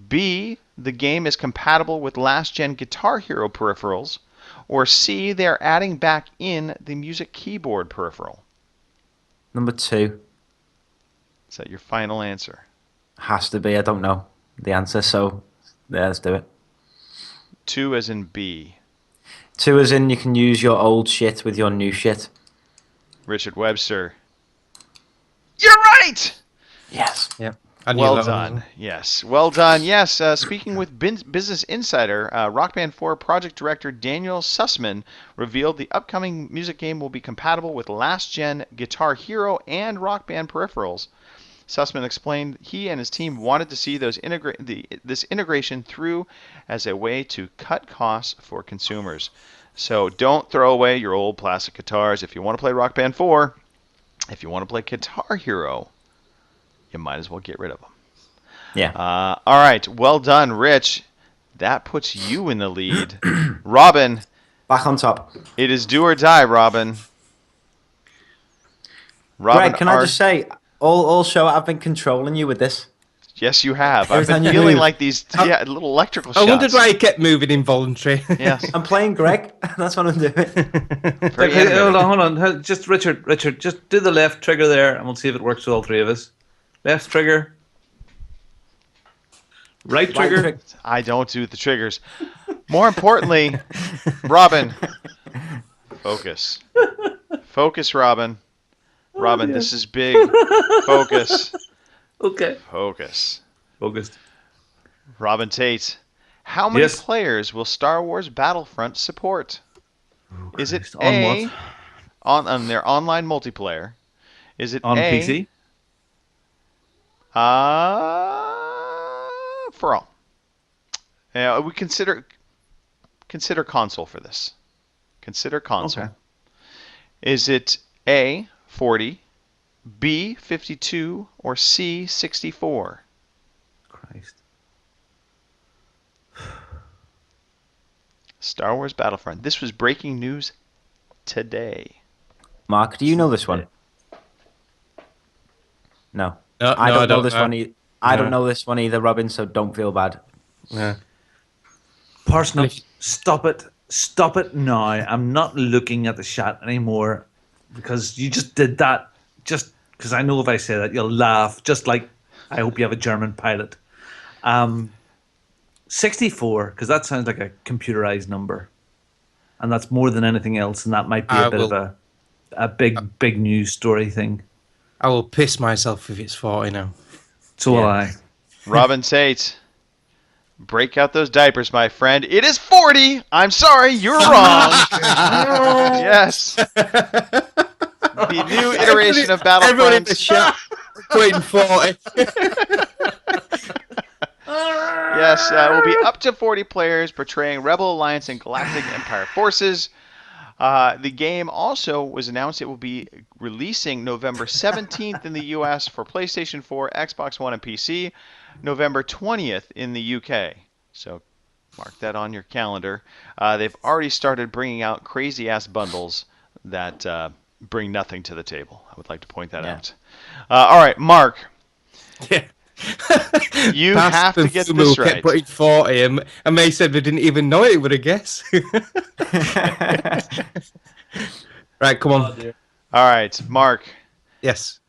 B, the game is compatible with last-gen Guitar Hero peripherals? Or C, they are adding back in the music keyboard peripheral? Number 2. Is that your final answer? Has to be. I don't know the answer, so yeah, let's do it. 2 as in B. 2 as in you can use your old shit with your new shit. Richard Webster. You're right! Yes. Yeah. Well done. Yes. Well done. Yes. Speaking with Business Insider, Rock Band 4 project director Daniel Sussman revealed the upcoming music game will be compatible with last-gen Guitar Hero and Rock Band peripherals. Sussman explained he and his team wanted to see this integration through as a way to cut costs for consumers. So don't throw away your old plastic guitars if you want to play Rock Band 4. If you want to play Guitar Hero, you might as well get rid of them. Yeah. All right. Well done, Rich. That puts you in the lead. Robin. Back on top. It is do or die, Robin. Greg, can I just say, all show I've been controlling you with this. Yes, you have. Every I've been time you feeling move. like these little electrical shots. I wondered why he kept moving involuntary. Yes. I'm playing Greg. That's what I'm doing. Very Hey, animated. hold on. Just Richard, just do the left trigger there, and we'll see if it works with all 3 of us. Left trigger. Right trigger. I don't do the triggers. More importantly, Robin, focus. Focus, Robin. Robin, this is big. Focus. Okay. Focus. Focused. Robin Tate, how many Yes. players will Star Wars Battlefront support? Is it Christ. On A, what? on their online multiplayer? Is it On A, PC? for all? We consider console for this. Consider console. Okay. Is it A, 40, B, 52, or C, 64? Christ. Star Wars Battlefront. This was breaking news today. Mark, do you know this one? No. No, I don't know this know. one. I don't know this one either, Robin, so don't feel bad. Yeah. Parsnip, stop it. Stop it now. I'm not looking at the chat anymore because you just did that. Just because I know if I say that, you'll laugh. Just like, I hope you have a German pilot. 64, because that sounds like a computerized number. And that's more than anything else, and that might be a bit of a big news story thing. I will piss myself if it's 40 now. So will I. Robin Tate, break out those diapers, my friend. It is 40. I'm sorry, you're wrong. Yes. The new iteration of Everyone in the Battlefront. chat waiting 40. Yes, will be up to 40 players portraying Rebel Alliance and Galactic Empire forces. The game also was announced it will be releasing November 17th in the US for PlayStation 4, Xbox One, and PC, November 20th in the UK. So mark that on your calendar. They've already started bringing out crazy-ass bundles that bring nothing to the table. I would like to point that out. All right, Mark. Yeah. You have to get this right. Kept putting 40 and May said we didn't even know it, would I guess? Right, come on. All right, Mark. Yes.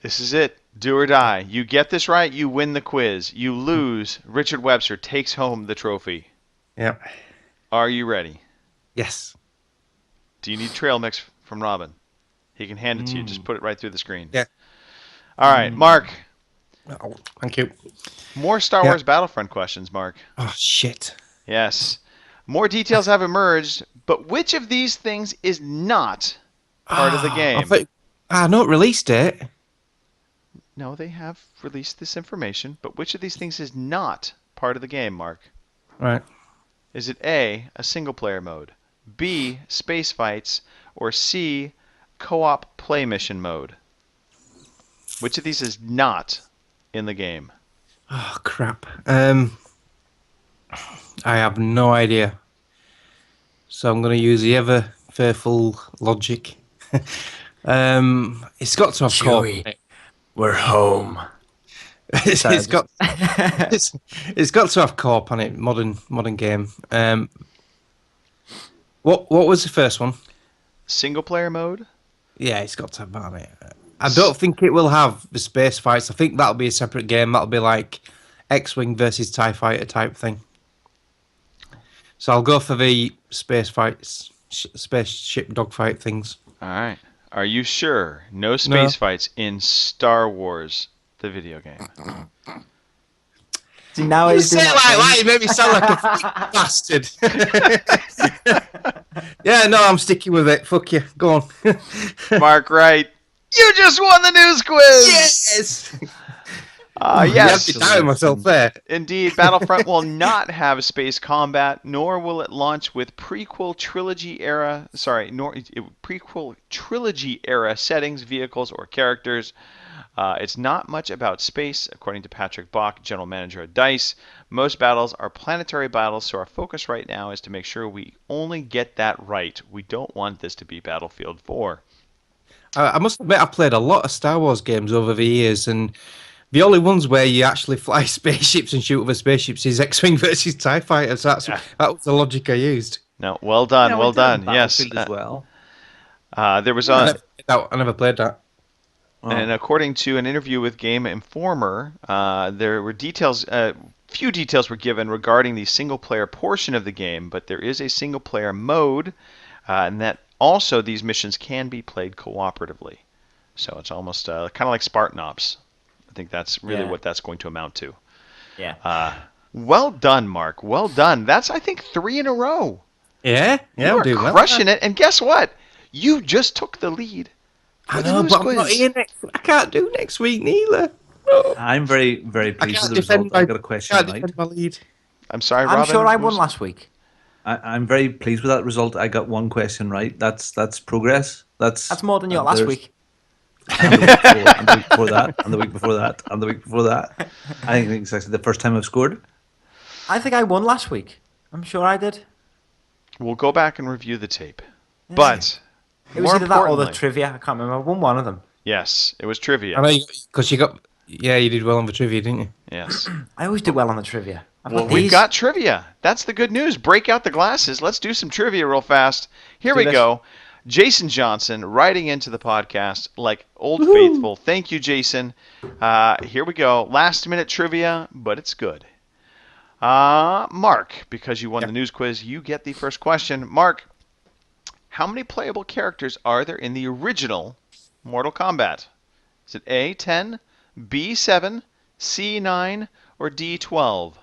This is it. Do or die. You get this right, you win the quiz. You lose, Richard Webster takes home the trophy. Yeah. Are you ready? Yes. Do you need trail mix from Robin? He can hand it to you. Just put it right through the screen. Yeah. All right, Mark. Oh, thank you. More Star Wars Battlefront questions, Mark. Oh, shit. Yes. More details have emerged, but which of these things is not part of the game? Not release date. No, they have released this information, but which of these things is not part of the game, Mark? Right. Is it A, a single-player mode, B, space fights, or C, co-op play mission mode? Which of these is not in the game? Oh, crap. I have no idea. So I'm going to use the ever faithful logic. It's got to have Chewie, co-op. we're home. It's got to have co-op on it. Modern game. What was the first one? Single-player mode? Yeah, it's got to have that on it. I don't think it will have the space fights. I think that'll be a separate game. That'll be like X-Wing versus TIE Fighter type thing. So I'll go for the space fights, spaceship dogfight things. All right. Are you sure? No space fights in Star Wars, the video game. See, now You he's say doing it that like thing. that, you made me sound like a bastard. Yeah, no, I'm sticking with it. Fuck you. Go on. Mark Wright, you just won the news quiz! Yes! Yes. I'm doubting myself there. Indeed, Battlefront will not have space combat, nor will it launch with prequel trilogy era settings, vehicles, or characters. It's not much about space, according to Patrick Bach, general manager at DICE. Most battles are planetary battles, so our focus right now is to make sure we only get that right. We don't want this to be Battlefield 4. I must admit, I've played a lot of Star Wars games over the years, and the only ones where you actually fly spaceships and shoot other spaceships is X-Wing versus TIE Fighter. So that was the logic I used. No, well done, Yeah, we well did on done. Yes. Battlefield as well. There was I never played that. And according to an interview with Game Informer, there were details. Few details were given regarding the single-player portion of the game, but there is a single-player mode, and that also these missions can be played cooperatively. So it's almost kind of like Spartan Ops. I think that's really what that's going to amount to. Yeah. Well done, Mark. Well done. That's, I think, 3 in a row. Yeah, You are crushing it. And guess what? You just took the lead. I know, but I'm not here next. I can't do next week neither. No. I'm very, very I pleased can't with the defend result. my, I got a question can't right. defend my lead. I'm sorry, I'm Robin. sure I won was- last week. I'm very pleased with that result. I got one question right. That's progress. That's more than your last there's- week. And the week before that, and the week before that, and the week before that. I think it's actually the first time I've scored. I think I won last week. I'm sure I did. We'll go back and review the tape. But It was more either that or the importantly- trivia. I can't remember. I won one of them. Yes, it was trivia. I know, because you got. Yeah, you did well on the trivia, didn't you? Yes. I always do well on the trivia. Well, we've got trivia. That's the good news. Break out the glasses. Let's do some trivia real fast. Here we this. go. Jason Johnson writing into the podcast like old faithful. Thank you, Jason. Here we go. Last minute trivia, but it's good. Mark, because you won the news quiz, you get the first question. Mark, how many playable characters are there in the original Mortal Kombat? Is it A, 10, B, 7, C, 9, or D, 12?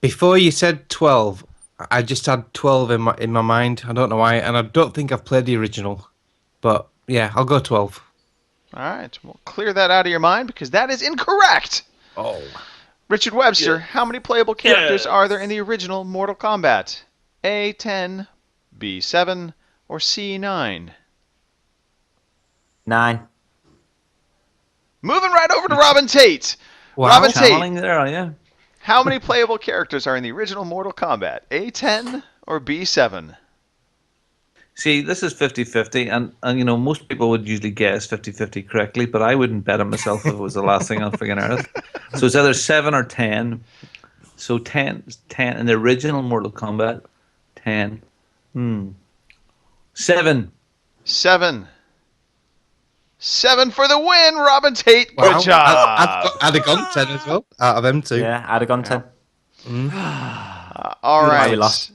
Before you said 12, I just had 12 in my mind. I don't know why, and I don't think I've played the original. But yeah, I'll go 12. All right, we'll clear that out of your mind because that is incorrect. Oh. Richard Webster, how many playable characters are there in the original Mortal Kombat? A, 10, B7, or C9? 9. Moving right over to Robin Tate. Wow. Robin Channeling Tate, there, are you? how many playable characters are in the original Mortal Kombat? A10 or B7? See, this is 50-50, and you know, most people would usually guess 50-50 correctly, but I wouldn't bet on myself if it was the last thing on friggin' earth. So it's either 7 or 10. So 10 in the original Mortal Kombat, 10. 7. 7. 7 for the win, Robin Tate. Wow. Good job. I'd have gone 10 as well, out of them two. Yeah, I'd have gone 10. All Why we right. lost.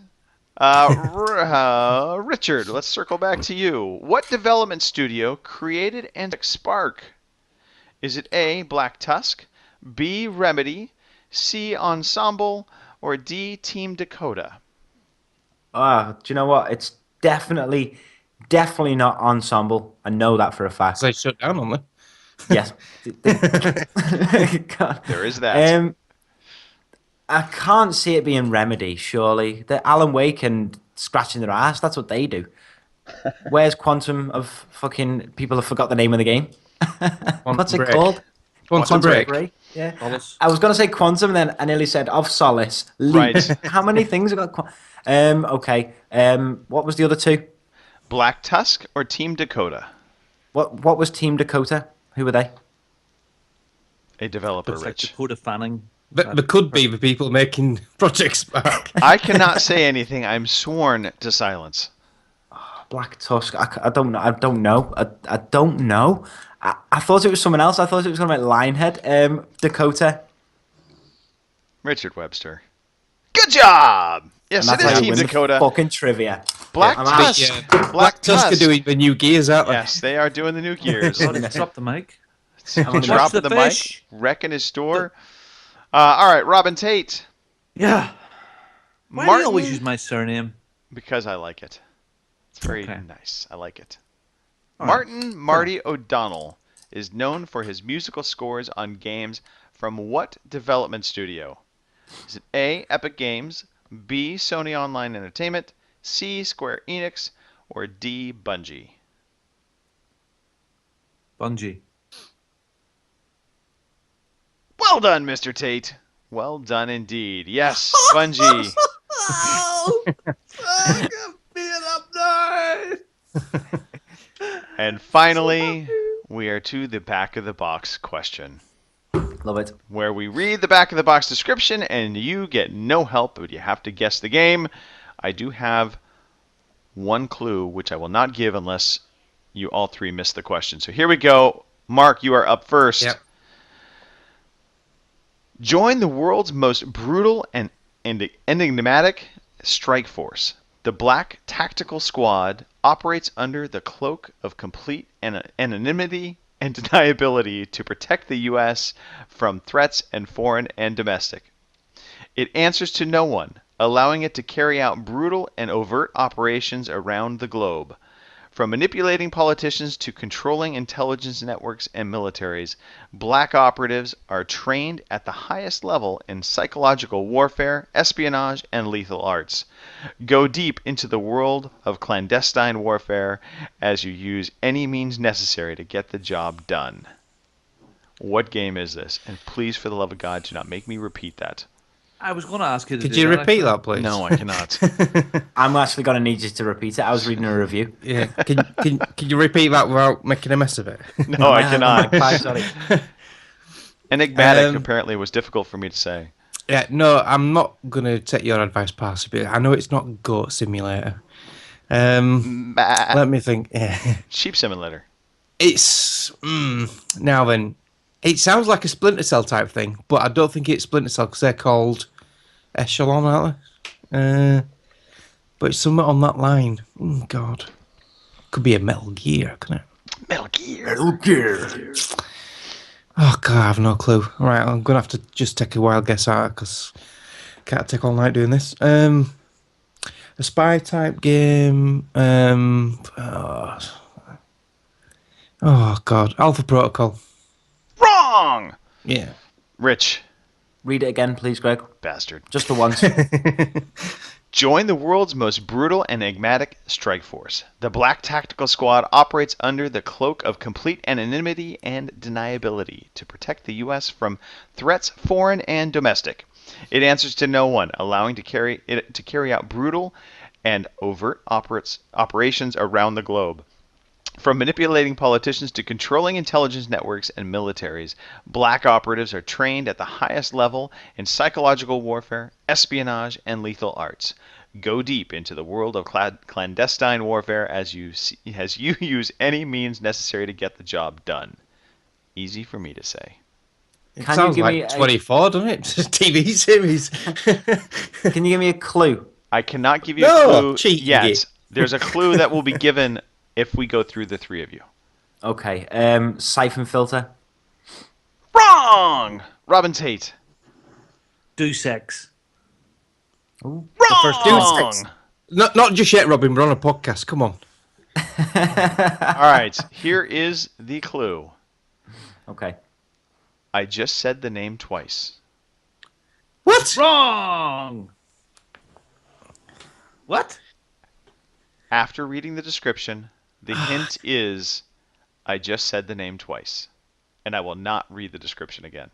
Richard, let's circle back to you. What development studio created Antic Spark? Is it A, Black Tusk, B, Remedy, C, Ensemble, or D, Team Dakota? Do you know what? It's definitely not Ensemble. I know that for a fact. So they shut down on them. Yes. God. There is that. I can't see it being Remedy, surely. The Alan Wake and scratching their ass, that's what they do. Where's Quantum of fucking... People have forgot the name of the game. What's it Break. called? Quantum Break. Yeah. Solace. I was going to say Quantum, then I nearly said of Solace. Leap. Right. How many things have got... Okay. What was the other two? Black Tusk or Team Dakota? What was Team Dakota? Who were they? A developer, Looks like Rich. Dakota Fanning. There could be the people making Project Spark. I cannot say anything. I'm sworn to silence. Black Tusk. I don't know. I don't know. I don't know. I thought it was someone else. I thought it was going to be Lionhead. Dakota. Richard Webster. Good job. Yes, And it that's how is you Team win the Dakota. fucking trivia. Black I'm out. Tusk. Yeah. Black Tusk are Tusk. doing the new gears, aren't they? Yes, they are doing the new gears. Oh, they dropped the mic. Drop the the fish. mic, wrecking his store. All right, Robin Tate. Yeah. Why do Martin, you always use my surname? because I like it. It's very Okay. nice. I like it. All right. Martin Marty O'Donnell is known for his musical scores on games from what development studio? Is it A, Epic Games, B, Sony Online Entertainment, C, Square Enix, or D, Bungie? Bungie. Well done, Mr. Tate. Well done indeed. Yes, Bungie. And finally, we are to the back of the box question, Love it. where we read the back of the box description and you get no help, but you have to guess the game. I do have one clue, which I will not give unless you all three miss the question. So here we go. Mark, you are up first. Yep. Join the world's most brutal and enigmatic strike force. The Black Tactical Squad operates under the cloak of complete anonymity and deniability to protect the U.S. from threats and foreign and domestic. It answers to no one, allowing it to carry out brutal and overt operations around the globe. From manipulating politicians to controlling intelligence networks and militaries, black operatives are trained at the highest level in psychological warfare, espionage, and lethal arts. Go deep into the world of clandestine warfare as you use any means necessary to get the job done. What game is this? And please, for the love of God, do not make me repeat that. I was going to ask you to Could do you that, repeat actually. that, please? No, I cannot. I'm actually going to need you to repeat it. I was reading a review. Yeah. Can you repeat that without making a mess of it? No, I cannot. Sorry. Enigmatic apparently was difficult for me to say. Yeah, no, I'm not going to take your advice, Parsi, but I know it's not Goat Simulator. Let me think. Yeah. Sheep Simulator. It's... now then, it sounds like a Splinter Cell type thing, but I don't think it's Splinter Cell because they're called Echelon, aren't they? But it's somewhere on that line. Oh, God. Could be a Metal Gear, couldn't it? Metal Gear. Metal Gear. Oh, God, I have no clue. All right, I'm going to have to just take a wild guess out because I can't take all night doing this. A spy type game. Oh, God. Alpha Protocol. Wrong! Yeah. Rich. Read it again, please, Greg. Bastard. Just for once. Join the world's most brutal and enigmatic strike force. The Black Tactical Squad operates under the cloak of complete anonymity and deniability to protect the U.S. from threats foreign and domestic. It answers to no one, allowing it to carry out brutal and overt operations around the globe. From manipulating politicians to controlling intelligence networks and militaries, black operatives are trained at the highest level in psychological warfare, espionage, and lethal arts. Go deep into the world of clandestine warfare as you use any means necessary to get the job done. Easy for me to say. It Can sounds you give like me 24, doesn't it? TV series. Can you give me a clue? I cannot give you No, a clue cheating yet. game. There's a clue that will be given if we go through the three of you. Okay. Siphon filter. Wrong! Robin Tate. Do sex. Wrong! sex. Not just yet, Robin. We're on a podcast. Come on. All right, here is the clue. Okay. I just said the name twice. What? Wrong. What? After reading the description, the hint is I just said the name twice. And I will not read the description again.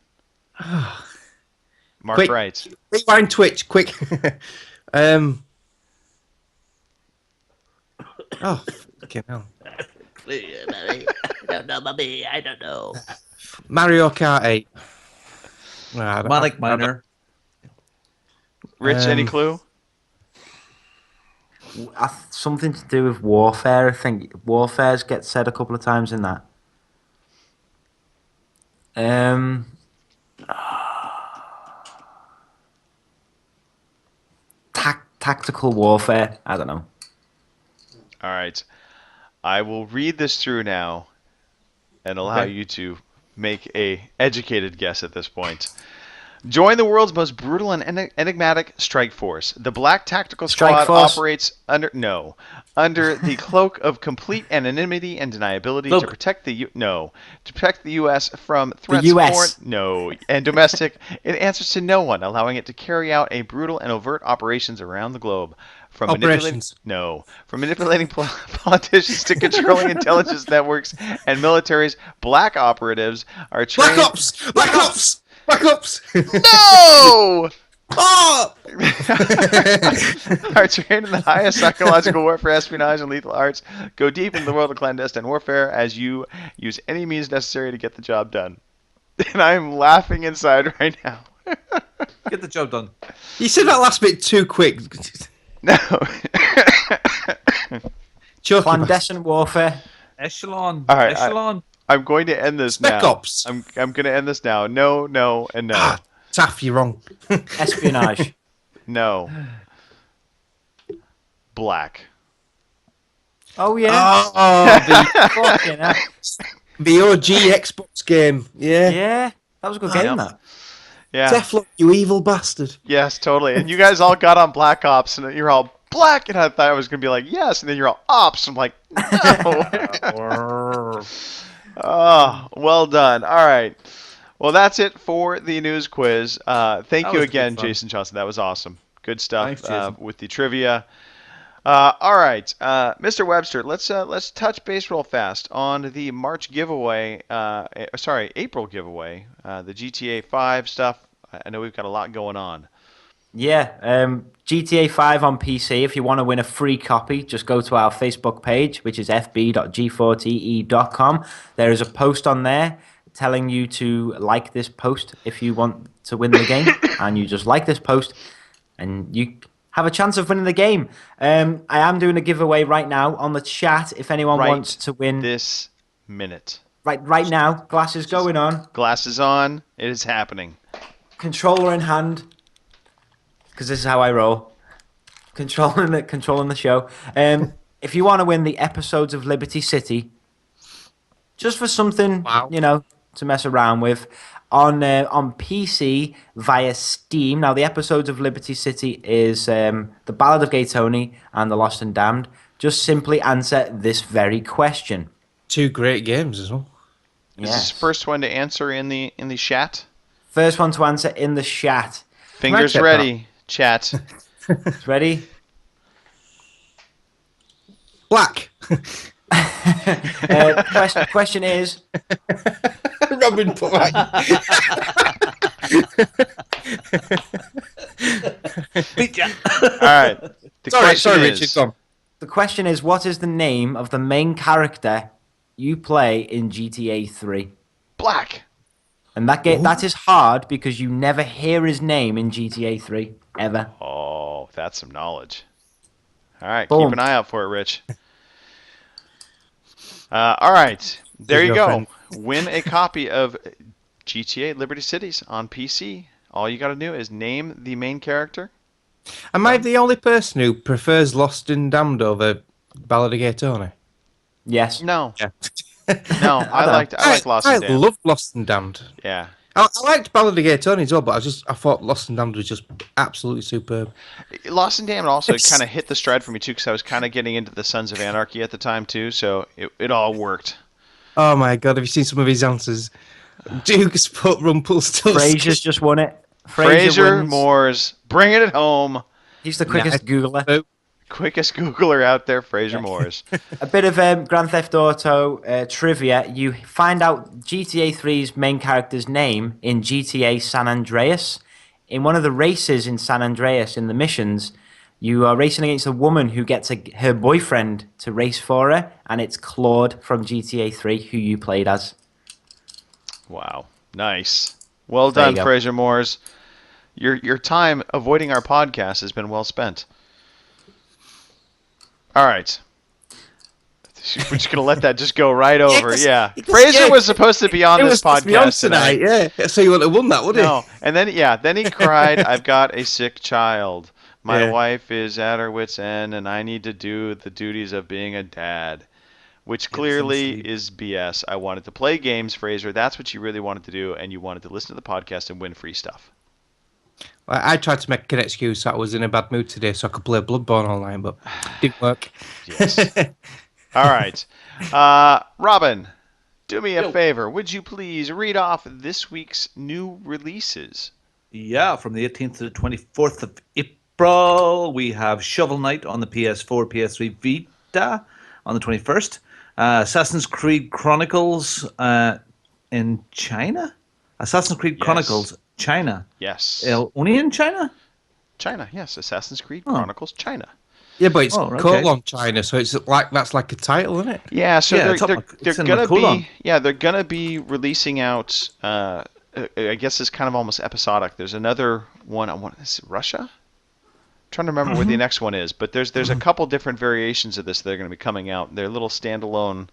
Mark Quick. writes. Rewind Twitch, quick. Oh, fucking hell. I don't know. Mario Kart 8. Nah, I don't- Manic Miner. Rich, any Um, clue? Something to do with warfare. I think warfares get said a couple of times in that. Tactical warfare. I don't know. All right. I will read this through now and allow Okay. you to make a educated guess at this point. Join the world's most brutal and enigmatic strike force. The Black Tactical Strike Squad Force. operates under the cloak of complete anonymity and deniability to Look. protect the U.S. from threats US. and domestic. It answers to no one, allowing it to carry out a brutal and overt operations around the globe. From Operations. manipulating politicians to controlling intelligence networks and militaries, black operatives are trained. Black Ops! Black Ops! Black Ops! No! Oh! Are trained in the highest psychological warfare, espionage, and lethal arts. Go deep into the world of clandestine warfare as you use any means necessary to get the job done. And I'm laughing inside right now. Get the job done. You said that last bit too quick. No. Chucky Clandestine warfare. Echelon. All right, Echelon. I'm going to end this Spec now. Ops. I'm going to end this now. No, no, and no. Ah, Taff, you're wrong. Espionage. No. Black. Oh yeah. Oh, Fucking hell. the OG Xbox game. Yeah. Yeah. That was a good game. That. Yeah. Teflon, you evil bastard. Yes, totally. And you guys all got on Black Ops, and you're all black, and I thought I was going to be like, yes, and then you're all Ops. I'm like, no. Oh, well done. All right. Well, that's it for the news quiz. Thank That you was again, good fun. Jason Johnson. That was awesome. Good stuff. Thanks, Jason. With the trivia. All right, Mr. Webster. Let's touch base real fast on the March giveaway. April giveaway. The GTA 5 stuff. I know we've got a lot going on. Yeah, GTA 5 on PC. If you want to win a free copy, just go to our Facebook page, which is fb.g4te.com. There is a post on there telling you to like this post if you want to win the game, and you just like this post, and you have a chance of winning the game. I am doing a giveaway right now on the chat. If anyone Right wants to win, This minute. right now, glasses going on, Glasses on. It is happening. controller in hand. Because this is how I roll, controlling the show. If you want to win the episodes of Liberty City, just for something Wow. to mess around with, on PC via Steam. Now the episodes of Liberty City is The Ballad of Gay Tony and The Lost and Damned. Just simply answer this very question. 2 great games as well. Is Yes. this the first one to answer in the chat? First one to answer in the chat. Fingers check ready, chat. Ready? Black. Question is, Robin put that. Beat ya. All right. The question Sorry, is, Richard. Go on. the question is, what is the name of the main character you play in GTA 3? Black. And that is hard because you never hear his name in GTA 3 ever. Oh, that's some knowledge. All right, Boom. keep an eye out for it, Rich. All right, there you your go. friend. Win a copy of GTA Liberty Cities on PC. All you got to do is name the main character. Am I the only person who prefers Lost and Damned over Ballad of Gay Tony? Yes. No, Yeah. no, I like Lost and Damned. love Lost and Damned. Yeah, I liked Ballad of Gay Tony as well, but I thought Lost and Damned was just absolutely superb. Lost and Damned also It's- kind of hit the stride for me too, because I was kind of getting into the Sons of Anarchy at the time too, so it all worked. Oh my god, have you seen some of his answers? Duke's put Rumpelstiltskin. Frazier's just won it. Fraser wins. Moores, bringing it home. He's the quickest Googler. Quickest Googler out there, Fraser Moores. A bit of Grand Theft Auto trivia. You find out GTA 3's main character's name in GTA San Andreas. In one of the races in San Andreas, in the missions, you are racing against a woman who gets her boyfriend to race for her, and it's Claude from GTA 3, who you played as. Wow, nice. Well There you done, go. Fraser Moores. Your time avoiding our podcast has been well spent. All right. We're just gonna let that just go right over. 'cause- Yeah, because- Fraser yeah, was supposed to be on It this was supposed to be podcast on tonight. yeah. So you would have won that, would No, and then he cried, "I've got a sick child. My Yeah. wife is at her wit's end, and I need to do the duties of being a dad." Which clearly sleep. is BS. I wanted to play games, Fraser. That's what you really wanted to do, and you wanted to listen to the podcast and win free stuff. I tried to make an excuse that I was in a bad mood today so I could play Bloodborne online, but it didn't work. Yes. All right. Robin, do me a favor. Would you please read off this week's new releases? Yeah, from the 18th to the 24th of April, we have Shovel Knight on the PS4, PS3 Vita on the 21st. Assassin's Creed Chronicles in China? Assassin's Creed Yes. Chronicles China. Yes. Only in China? China, yes. Assassin's Creed Oh. Chronicles China. Yeah, but it's Oh, okay. colon China, so it's like that's like a title, isn't it? Yeah, so Yeah, it's they're in gonna the colon. be they're gonna be releasing out. I guess it's kind of almost episodic. There's another one. I want. Is it Russia? I'm trying to remember where the next one is, but there's a couple different variations of this that are going to be coming out. They're little standalone,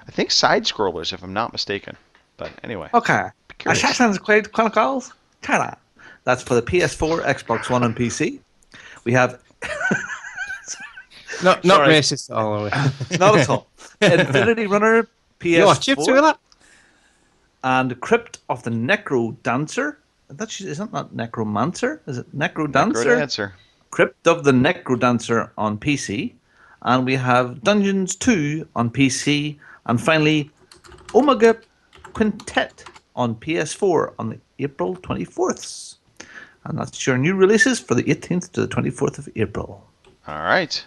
I think side scrollers, if I'm not mistaken. But anyway, Okay. curious. Assassin's Creed Chronicles China. That's for the PS4, Xbox One, and PC. We have Not Sorry. racist at all, are we? not at all Infinity Runner You watch Chips with PS4 that? and Crypt of the Necro Dancer. Is that not Necromancer? Is it Necro Dancer? Good answer. Crypt of the Necro Dancer on PC, and we have Dungeons 2 on PC, and finally Omega Quintet on PS4 on the April 24th. And that's your new releases for the 18th to the 24th of April. All right.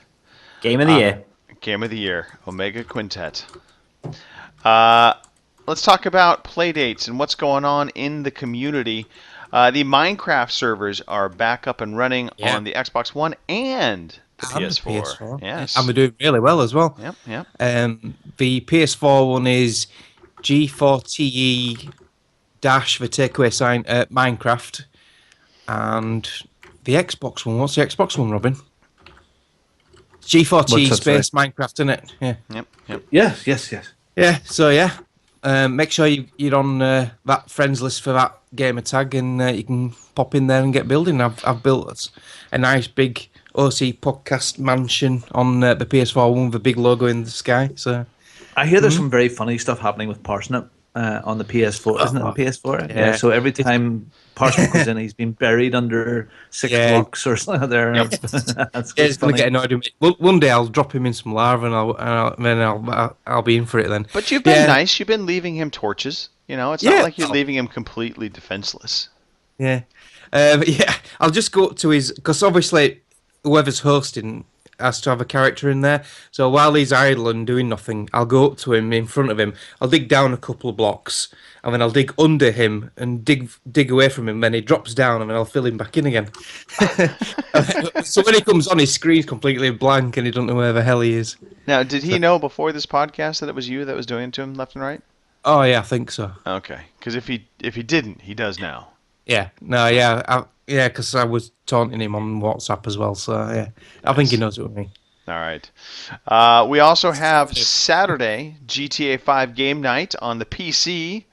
Game of the year. Game of the Year, Omega Quintet. Let's talk about playdates and what's going on in the community. The Minecraft servers are back up and running Yeah. on the Xbox One and the And the PS4. PS4. Yes. And we're doing really well as well. Yep, yep. The PS4 one is G4TE dash the takeaway sign Minecraft, and the Xbox one. What's the Xbox one, Robin? G4TE What's that, space Minecraft, isn't it? Yeah. Yep. Yes. Yeah. So yeah, make sure you're on that friends list for that gamer tag, and you can pop in there and get building. I've built a nice big OC podcast mansion on the PS4 one with a big logo in the sky. So I hear there's some very funny stuff happening with Parsnip on the PS4, isn't it? On PS4? Yeah. So every time Parsnip goes in, he's been buried under 6 Yeah. blocks or something there. That's yeah, quite it's gonna funny. get annoyed with me. One day I'll drop him in some lava, and then I'll be in for it then. But you've been Yeah. nice. You've been leaving him torches. You know, it's Yeah. not like you're leaving him completely defenseless. Yeah, yeah. I'll just go up to his, because obviously whoever's hosting has to have a character in there. So while he's idle and doing nothing, I'll go up to him in front of him. I'll dig down a couple of blocks, and then I'll dig under him and dig away from him. Then he drops down, and then I'll fill him back in again. So when he comes on, his screen's completely blank, and he doesn't know where the hell he is. Now, did he know before this podcast that it was you that was doing it to him left and right? Oh yeah, I think so. Okay, because if he didn't, he does now. Yeah, no, yeah, because I was taunting him on WhatsApp as well. So yeah, I think he knows it with me. All right. We also have Saturday GTA 5 game night on the PC.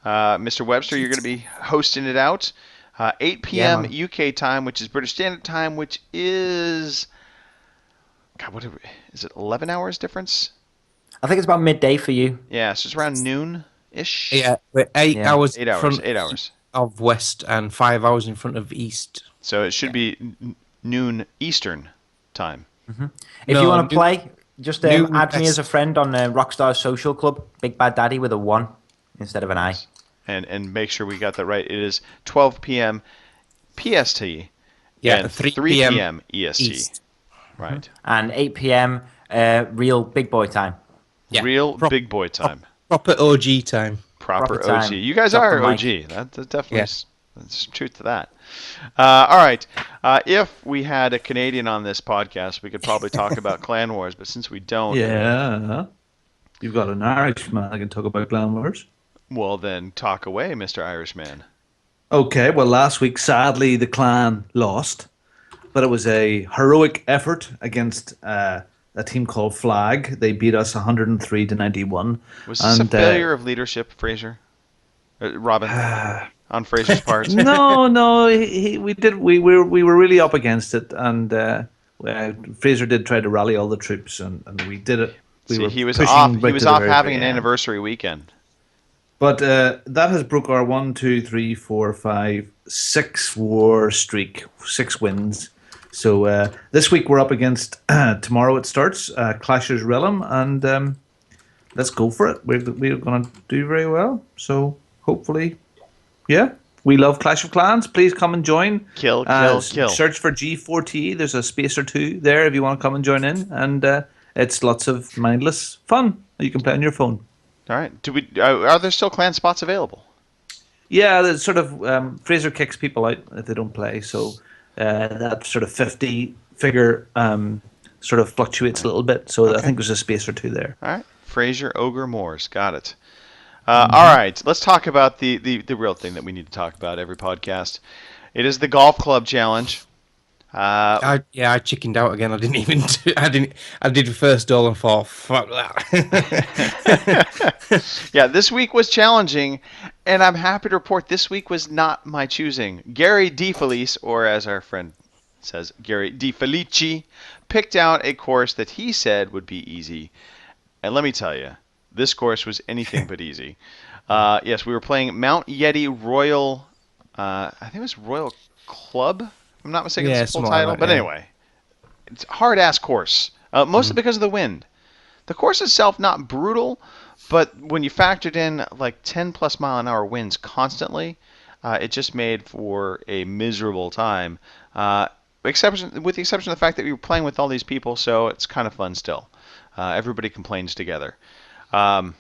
Mr. Webster, you're going to be hosting it out. 8 p.m. UK time, which is British Standard Time, which is... God, what is it, 11 hours difference? I think it's about midday for you. Yeah, so it's around noon-ish. Yeah, we're 8 hours. 8 hours. 8 hours. Of West and 5 hours in front of East. So it should be noon Eastern time. If you want to play, just add me West. as a friend on Rockstar Social Club. Big Bad Daddy with a 1 instead of an I. And make sure we got that right. It is 12 p.m. PST and 3 p.m. EST. East. Right. And 8 p.m. Real big boy time. Yeah, Real big boy time. Proper OG time. Proper proper OG. time. You guys Drop are the OG. mic. That's definitely Yes. there's some truth to that. All right. If we had a Canadian on this podcast, we could probably talk about Clan Wars, but since we don't, Yeah. You've got an Irishman I can talk about Clan Wars. well, then talk away, Mr. Irishman. Okay, well, last week, sadly, the clan lost, but it was a heroic effort against a team called Flag. They beat us 103-91. Was this a failure of leadership, Fraser? Robin, on Fraser's part? No, we were really up against it, and Fraser did try to rally all the troops, and we did it. He was pushing off. right He to was the off very having an end. anniversary weekend. But that has broke our 1, 2, 3, 4, 5, 6 war streak, 6 wins. So this week we're up against, tomorrow it starts, Clash's Realm, and let's go for it. We're going to do very well. So hopefully, yeah. We love Clash of Clans. Please come and join. Kill. Search for G4T. There's a space or 2 there if you want to come and join in. And it's lots of mindless fun that you can play on your phone. All right. Are there still clan spots available? Yeah, there's sort of Fraser kicks people out if they don't play, so that sort of 50 figure sort of fluctuates a little bit. So I think there's a space or 2 there. All right. Fraser Ogre Moores. Got it. All right. Let's talk about the real thing that we need to talk about every podcast. It is the Golf Club Challenge. I chickened out again. I didn't even do. I did the first doll and thought, fuck that. Yeah, this week was challenging, and I'm happy to report this week was not my choosing. Gary DeFelice, or as our friend says, Gary DeFelici, picked out a course that he said would be easy. And let me tell you, this course was anything but easy. Yes, we were playing Mount Yeti Royal, I think it was Royal Club, if I'm not mistaken, Yeah, it's the full something like title. that, But yeah. anyway, it's a hard-ass course, mostly because of the wind. The course itself, not brutal, but when you factored in like 10-plus mile-an-hour winds constantly, it just made for a miserable time. With the exception of the fact that we were playing with all these people, so it's kind of fun still. Everybody complains together. And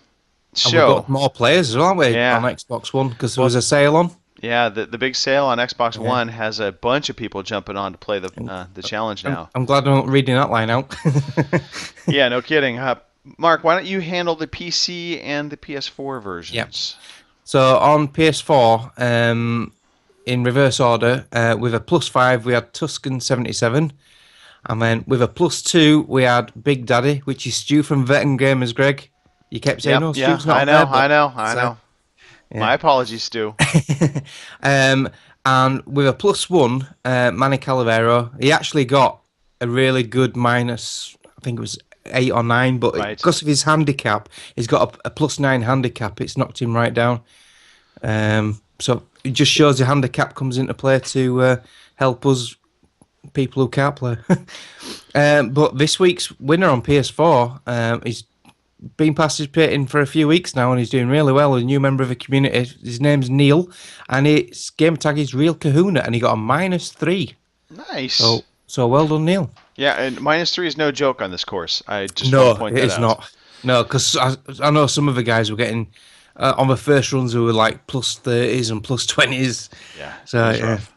we've got more players as well, haven't we, Yeah. on Xbox One, because there was a sale on. Yeah, the big sale on Xbox One has a bunch of people jumping on to play the challenge now. I'm glad I'm not reading that line out. Yeah, no kidding. Mark, why don't you handle the PC and the PS4 versions? So on PS4, in reverse order, with a +5 we had Tuscan 77, and then with a +2 we had Big Daddy, which is Stu from Veteran Gamers. Greg, you kept saying, Yep, Stu's yeah, not I there, know. Yeah. My apologies, Stu. and with a +1, Manny Calavero, he actually got a really good minus, I think it was 8 or 9, but Right. because of his handicap, he's got a +9 handicap. It's knocked him right down. So it just shows the handicap comes into play to help us people who can't play. But this week's winner on PS4 is been participating for a few weeks now, and he's doing really well. A new member of the community. His name's Neil, and his game tag is Real Kahuna, and he got a -3. Nice. So So well done, Neil. Yeah, and -3 is no joke on this course. I just want No, to point it that is out. not. No, because I know some of the guys were getting on the first runs who were like +30s and +20s. Yeah, So it was yeah, rough.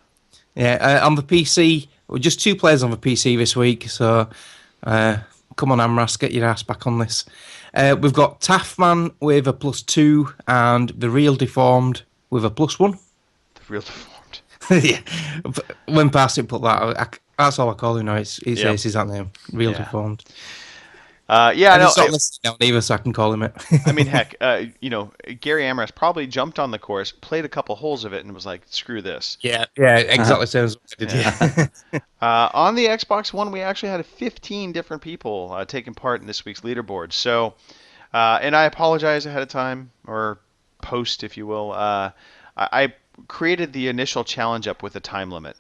yeah. On the PC, we're just 2 players on the PC this week. So come on, Amras, get your ass back on this. We've got Taffman with a +2 and the Real Deformed with a +1. The real deformed. Yeah, when past it, put that. That's all I call him now. It's Yep. Ace, is that name? Real Yeah. Deformed. Yeah, And no, it's not listed down either, so I can call him it. I mean, heck, Gary Amras probably jumped on the course, played a couple holes of it, and was like, "Screw this." yeah, exactly same as what I did. Yeah. On the Xbox One, we actually had 15 different people taking part in this week's leaderboard. So, and I apologize ahead of time, or post, if you will. I created the initial challenge up with a time limit.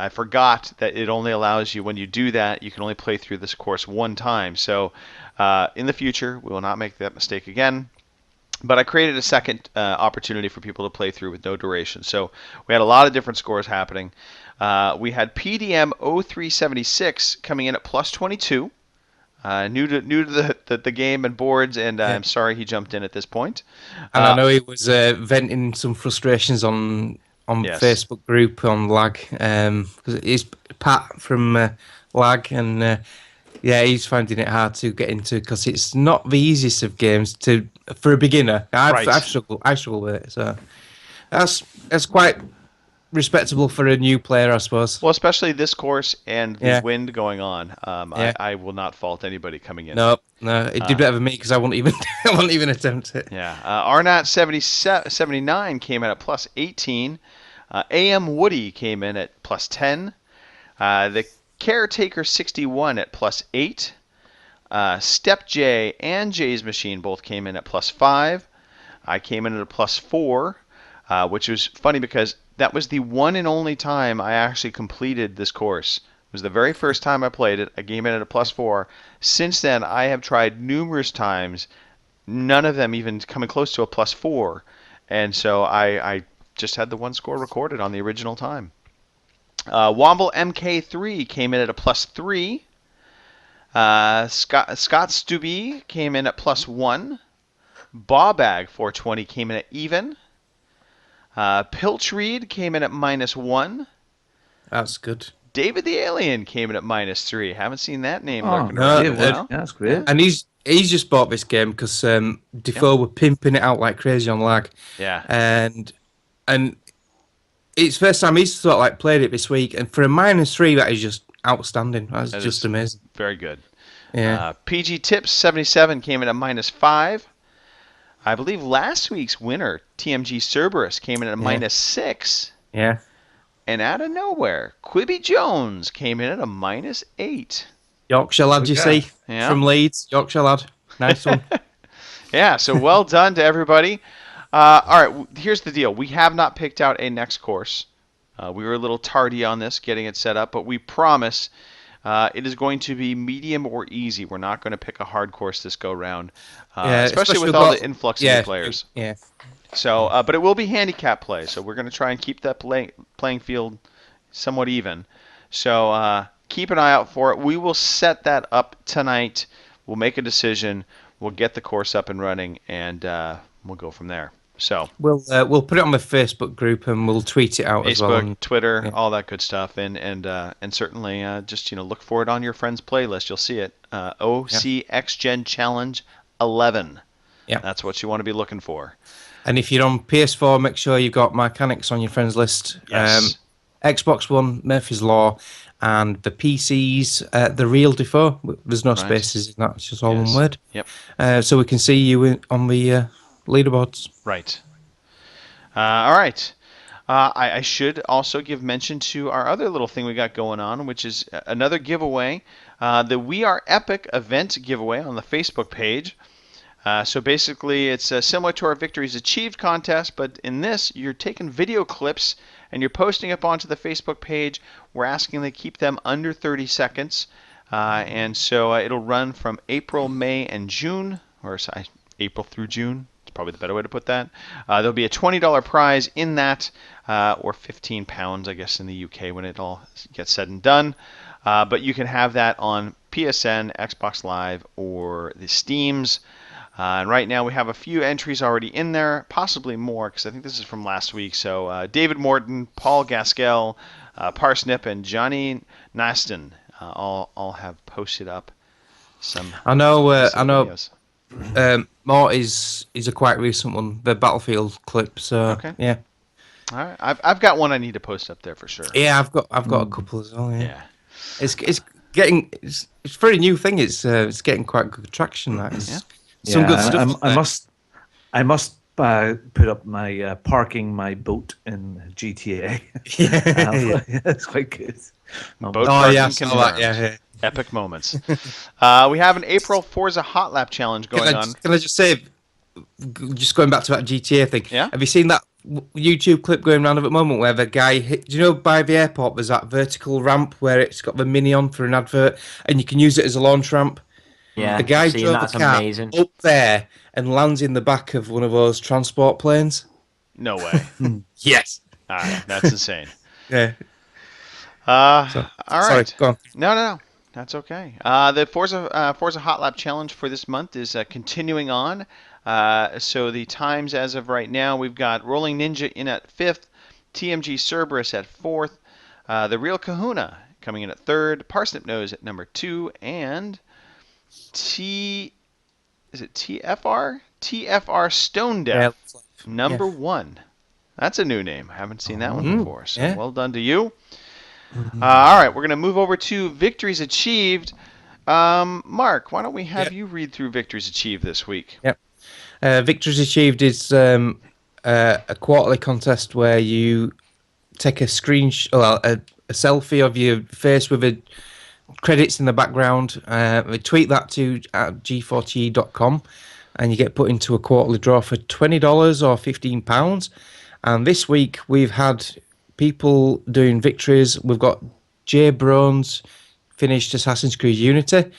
I forgot that it only allows you, when you do that, you can only play through this course one time. So in the future, we will not make that mistake again. But I created a second opportunity for people to play through with no duration. So we had a lot of different scores happening. We had PDM 0376 coming in at +22. New to the game and boards, and I'm sorry he jumped in at this point. And I know he was venting some frustrations on Yes. Facebook group on Lag, because he's Pat from Lag, and yeah, he's finding it hard to get into because it's not the easiest of games for a beginner. Right. I struggle with it, so that's quite respectable for a new player, I suppose. Well, especially this course and the Yeah. wind going on. Yeah. I will not fault anybody coming in. No, it did better than me because I won't even I won't even attempt it. Yeah. Arnott 79 came in at +18. AM Woody came in at +10. The Caretaker 61 at +8. Step J and Jay's Machine both came in at +5. I came in at a +4, which was funny because that was the one and only time I actually completed this course. It was the very first time I played it. I came in at a +4. Since then, I have tried numerous times, none of them even coming close to a +4. And so I just had the one score recorded on the original time. Womble MK3 came in at a +3. Scott Stubby came in at +1. Bobag 420 came in at even. Pilchreed came in at -1. That's good. David the Alien came in at -3. Haven't seen that name Oh, lurking no, around. Dave, in a while. yeah, that's great. And he's just bought this game because Defoe were pimping it out like crazy on Lag. Yeah. And it's first time he's sort of like played it this week, and for a -3, that is just outstanding. That's That just is amazing. Very good. Yeah. PG Tips 77 came in at -5. I believe last week's winner, TMG Cerberus, came in at a -6. Yeah. And out of nowhere, Quibby Jones came in at a -8. Yorkshire lad, you Okay. see? Yeah. From Leeds, Yorkshire lad. Nice one. Yeah, so well done to everybody. All right, here's the deal. We have not picked out a next course. We were a little tardy on this, getting it set up, but we promise it is going to be medium or easy. We're not going to pick a hard course this go round, especially with all the influx of new players. Yeah. So, but it will be handicap play, so we're going to try and keep that playing field somewhat even. So keep an eye out for it. We will set that up tonight. We'll make a decision. We'll get the course up and running, and we'll go from there. So We'll put it on the Facebook group and we'll tweet it out as well. Facebook, Twitter, all that good stuff, and certainly just look for it on your friends' playlist. You'll see it. OCX Gen Challenge 11. Yeah. That's what you want to be looking for. And if you're on PS4, make sure you've got Mechanics on your friends list. Yes. Xbox One, Murphy's Law, and the PCs, The Real Defoe. There's no Right. spaces in that, it's just all Yes. one word. Yep. So we can see you on the leaderboards. Right. All right. I should also give mention to our other little thing we got going on, which is another giveaway, the We Are Epic event giveaway on the Facebook page. So basically, it's similar to our Victories Achieved contest, but in this, you're taking video clips and you're posting up onto the Facebook page. We're asking to keep them under 30 seconds. And so it'll run from April, May, and June, or April through June. It's probably the better way to put that. There'll be a $20 prize in that, or £15, I guess, in the UK when it all gets said and done. But you can have that on PSN, Xbox Live, or the Steams. And right now we have a few entries already in there, possibly more, because I think this is from last week. So David Morton, Paul Gaskell, Parsnip, and Johnny Naston all have posted up some. I know. videos. Mort is a quite recent one, the Battlefield clip. So Okay. yeah, All right, I've got one I need to post up there for sure. yeah, I've got a couple as well. Yeah, Yeah. it's getting it's a very new thing. It's getting quite good traction. That is some good stuff. I must put up my parking my boat in GTA. It's quite good. Boat Oh parking yeah, I saw that, confirmed. yeah. Epic moments. We have an April Forza Hot Lap challenge going on. Can I just say, just going back to that GTA thing? Yeah. Have you seen that YouTube clip going around at the moment where the guy do you know by the airport there's that vertical ramp where it's got the mini on for an advert and you can use it as a launch ramp? Yeah, The guy I've seen drove that's a car amazing. up there and lands in the back of one of those transport planes. No way. Yes. All right, that's insane. Yeah. All Sorry, right. go on. No. That's okay. The Forza Hot Lap challenge for this month is continuing on. So the times as of right now, we've got Rolling Ninja in at 5th, TMG Cerberus at 4th, The Real Kahuna coming in at 3rd, Parsnip Nose at number 2, and TFR Stone Death number 1. That's a new name. I haven't seen that one before. So yeah. well done to you. All right, we're going to move over to victories achieved. Mark, why don't we have you read through victories achieved this week? Yep. Victories Achieved is a quarterly contest where you take a selfie of your face with credits in the background. We tweet that to g4te.com and you get put into a quarterly draw for $20 or £15. And this week we've had people doing victories. We've got Jay Brones finished Assassin's Creed Unity.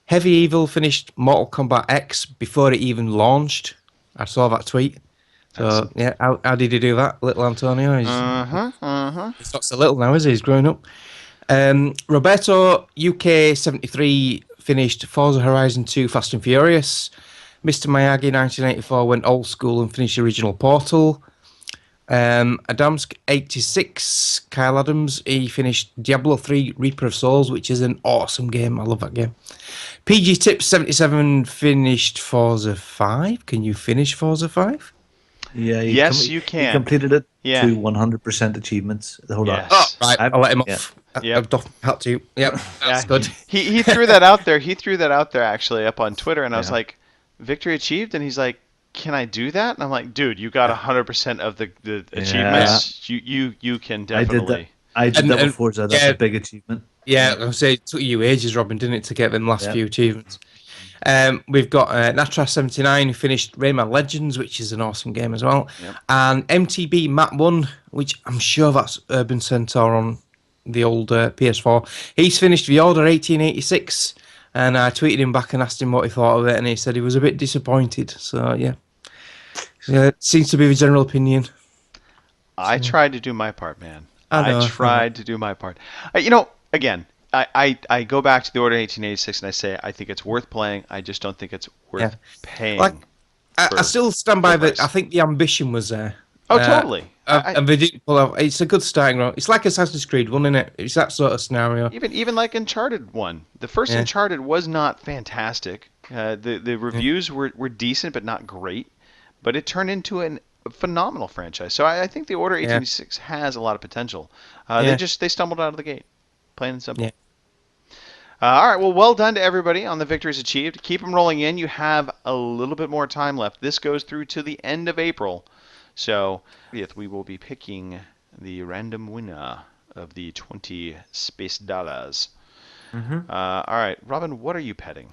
Heavy Evil finished Mortal Kombat X before it even launched. I saw that tweet. So, yeah, how did he do that, little Antonio? He's not so little now, is he? He's grown up. Roberto UK73 finished Forza Horizon 2 Fast and Furious. Mr. Miyagi 1984 went old school and finished original Portal. Adamsk 86, Kyle Adams, he finished Diablo 3 Reaper of Souls, which is an awesome game. I love that game. PG Tips 77 finished Forza 5. Can you finish Forza 5? Yeah. Yes, you can. He completed it Yeah. to 100% achievements. Hold Yes. on. Oh, right. I'll let him off. Yep. I've doffed hat to you. Yep, that's good. He threw that out there. He threw that out there actually up on Twitter, and I was Yeah. like, "Victory achieved," and he's like, "Can I do that?" And I'm like, "Dude, you got 100% of the achievements. You can definitely." I did that And- before, so that's yeah. a big achievement. Yeah, I say it took you ages, Robin, didn't it, to get them last Yeah. few achievements. We've got Natras79 who finished Rayman Legends, which is an awesome game as well. Yep. And MTB Map 1, which I'm sure that's Urban Centaur on the old PS4. He's finished The Order 1886, and I tweeted him back and asked him what he thought of it, and he said he was a bit disappointed. So, yeah. It seems to be the general opinion. I tried to do my part, man. I know. I tried to do my part. Again, I go back to the Order 1886 and I say I think it's worth playing. I just don't think it's worth paying. Like, I for still stand by full that. price. I think the ambition was there. Oh, totally. And they didn't pull out. It's a good starting run. It's like Assassin's Creed 1, isn't it? It's that sort of scenario. Even like Uncharted 1. The first Yeah. Uncharted was not fantastic. The reviews were decent but not great. But it turned into a phenomenal franchise. So I think the Order 1886 has a lot of potential. They stumbled out of the gate. Plain and simple. Yeah. All right, well done to everybody on the victories achieved. Keep them rolling in. You have a little bit more time left. This goes through to the end of April. So we will be picking the random winner of the 20 space dollars. All right, Robin, what are you petting?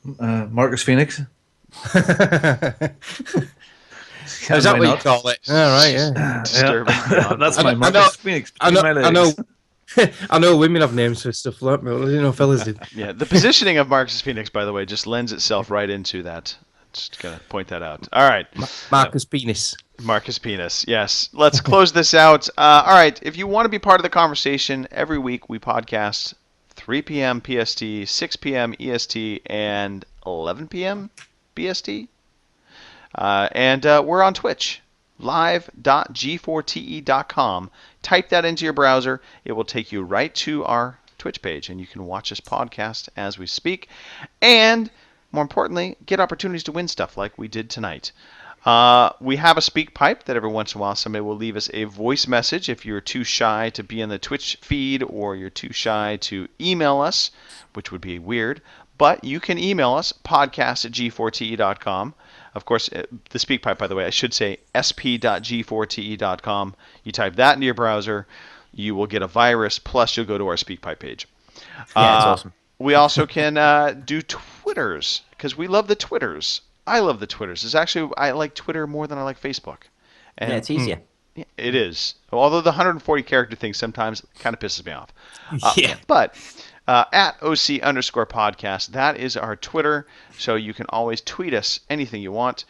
Marcus Phoenix. Is that Why what you not? call it? All right, yeah. Disturbing. That's I my know- Marcus Phoenix. I between my know. legs. I know women have names for stuff like that, but I didn't know fellas did. Yeah, the positioning of Marcus Phoenix, by the way, just lends itself right into that Just gonna point that out. All right. Marcus Penis. Marcus Penis. Yes. Let's close this out. All right. If you want to be part of the conversation, every week we podcast 3 p.m. PST, 6 p.m. EST, and 11 p.m. BST. And we're on Twitch, live.g4te.com. Type that into your browser. It will take you right to our Twitch page, and you can watch this podcast as we speak. And more importantly, get opportunities to win stuff like we did tonight. We have a speak pipe that every once in a while somebody will leave us a voice message if you're too shy to be in the Twitch feed or you're too shy to email us, which would be weird. But you can email us, podcast@g4te.com. Of course, the speak pipe, by the way, I should say sp.g4te.com. You type that into your browser, you will get a virus, plus you'll go to our speak pipe page. Yeah, it's awesome. We also can do Twitters, because we love the Twitters. I love the Twitters. It's actually, I like Twitter more than I like Facebook. And Yeah, it's easier. it is. Although the 140 character thing sometimes kind of pisses me off. Yeah. But at OC_podcast, that is our Twitter. So you can always tweet us anything you want.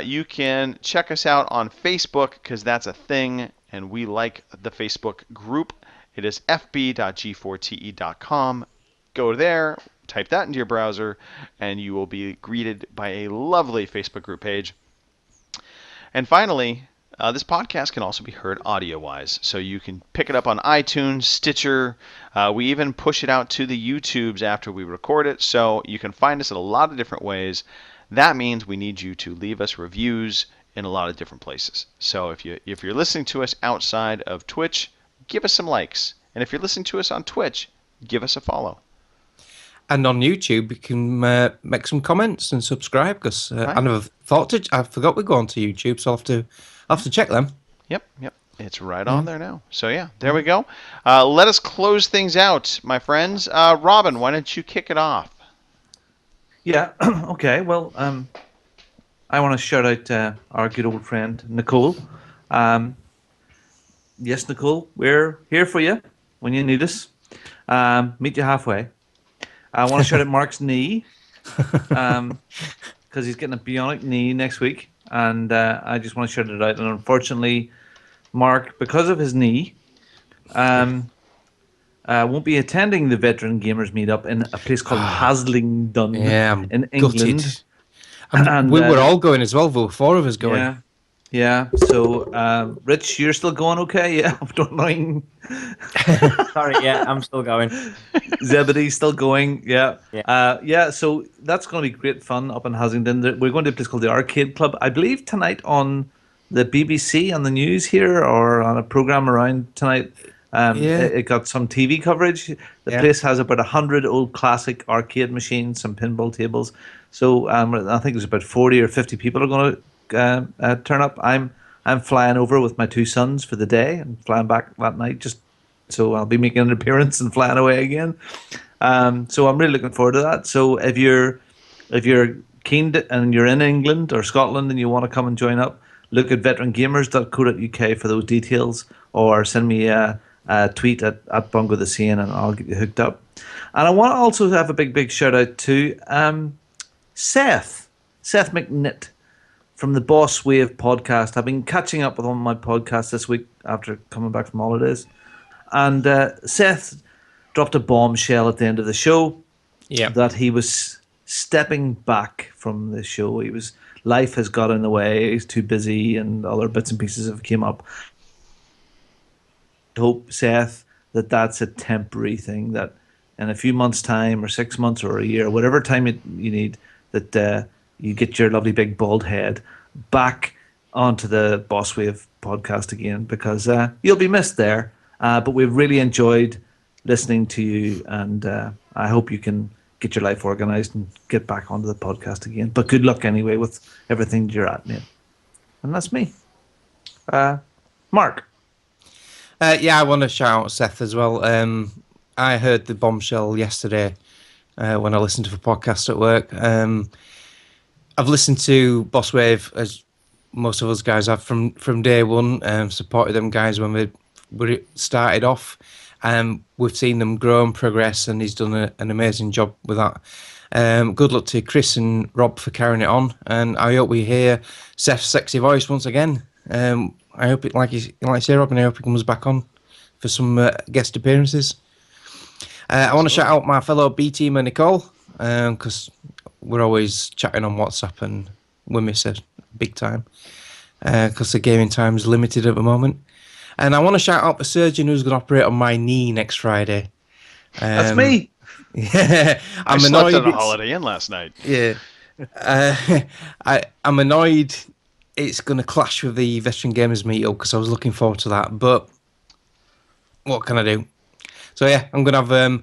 You can check us out on Facebook, because that's a thing. And we like the Facebook group. It is fb.g4te.com. Go there, type that into your browser, and you will be greeted by a lovely Facebook group page. And finally, this podcast can also be heard audio-wise, so you can pick it up on iTunes, Stitcher. We even push it out to the YouTubes after we record it, so you can find us in a lot of different ways. That means we need you to leave us reviews in a lot of different places. So if you're listening to us outside of Twitch, give us some likes. And if you're listening to us on Twitch, give us a follow. And on YouTube, you can make some comments and subscribe, because Right. I never thought to. I forgot we go onto YouTube, so I'll have to check them. Yep. It's right on there now. So yeah, there we go. Let us close things out, my friends. Robin, why don't you kick it off? Yeah. Okay. Well, I want to shout out our good old friend Nicole. Yes, Nicole, we're here for you when you need us. Meet you halfway. I want to shout out Mark's knee, because he's getting a bionic knee next week, and I just want to shout it out. And unfortunately, Mark, because of his knee, won't be attending the Veteran Gamers meetup in a place called Haslingdon Yeah, I'm in England. gutted. And we were all going as well. There were 4 of us going. Yeah. So, Rich, you're still going okay? Yeah, don't mind. Sorry, yeah, I'm still going. Zebedee's still going. Yeah. Yeah. So that's going to be great fun up in Haslingdon. We're going to a place called the Arcade Club, I believe, tonight on the BBC on the news here, or on a program around tonight. It got some TV coverage. The place has about 100 old classic arcade machines, some pinball tables. So I think there's about 40 or 50 people are going to turn up. I'm flying over with my 2 sons for the day and flying back that night. So I'll be making an appearance and flying away again. So I'm really looking forward to that. So if you're keen and you're in England or Scotland and you want to come and join up, look at veterangamers.co.uk for those details, or send me a tweet at Bungo the Scene and I'll get you hooked up. And I want to also have a big shout out to Seth McNitt from the Boss Wave podcast. I've been catching up with on my podcast this week after coming back from holidays. And Seth dropped a bombshell at the end of the show that he was stepping back from the show. Life has got in the way. He's too busy and other bits and pieces have came up. Hope, Seth, that's a temporary thing, that in a few months' time or 6 months or a year, whatever time you need, that you get your lovely big bald head back onto the Boss Wave podcast again, because you'll be missed there. But we've really enjoyed listening to you, and I hope you can get your life organized and get back onto the podcast again. But good luck anyway with everything you're at, mate. And that's me. Mark. I want to shout out Seth as well. I heard the bombshell yesterday when I listened to the podcast at work. I've listened to Boss Wave, as most of us guys have, from day one. Supported them guys when we started off. We've seen them grow and progress, and he's done an amazing job with that. Good luck to Chris and Rob for carrying it on, and I hope we hear Seth's sexy voice once again. I hope it, like you say, Rob, and I hope he comes back on for some guest appearances. I want to shout out my fellow B teamer Nicole, because we're always chatting on WhatsApp and we miss her big time because the gaming time is limited at the moment. And I want to shout out the surgeon who's going to operate on my knee next Friday. That's me. Yeah, I slept on a Holiday Inn last night. Yeah, I'm annoyed it's going to clash with the Veteran Gamers meetup because I was looking forward to that. But what can I do? So yeah, I'm going to have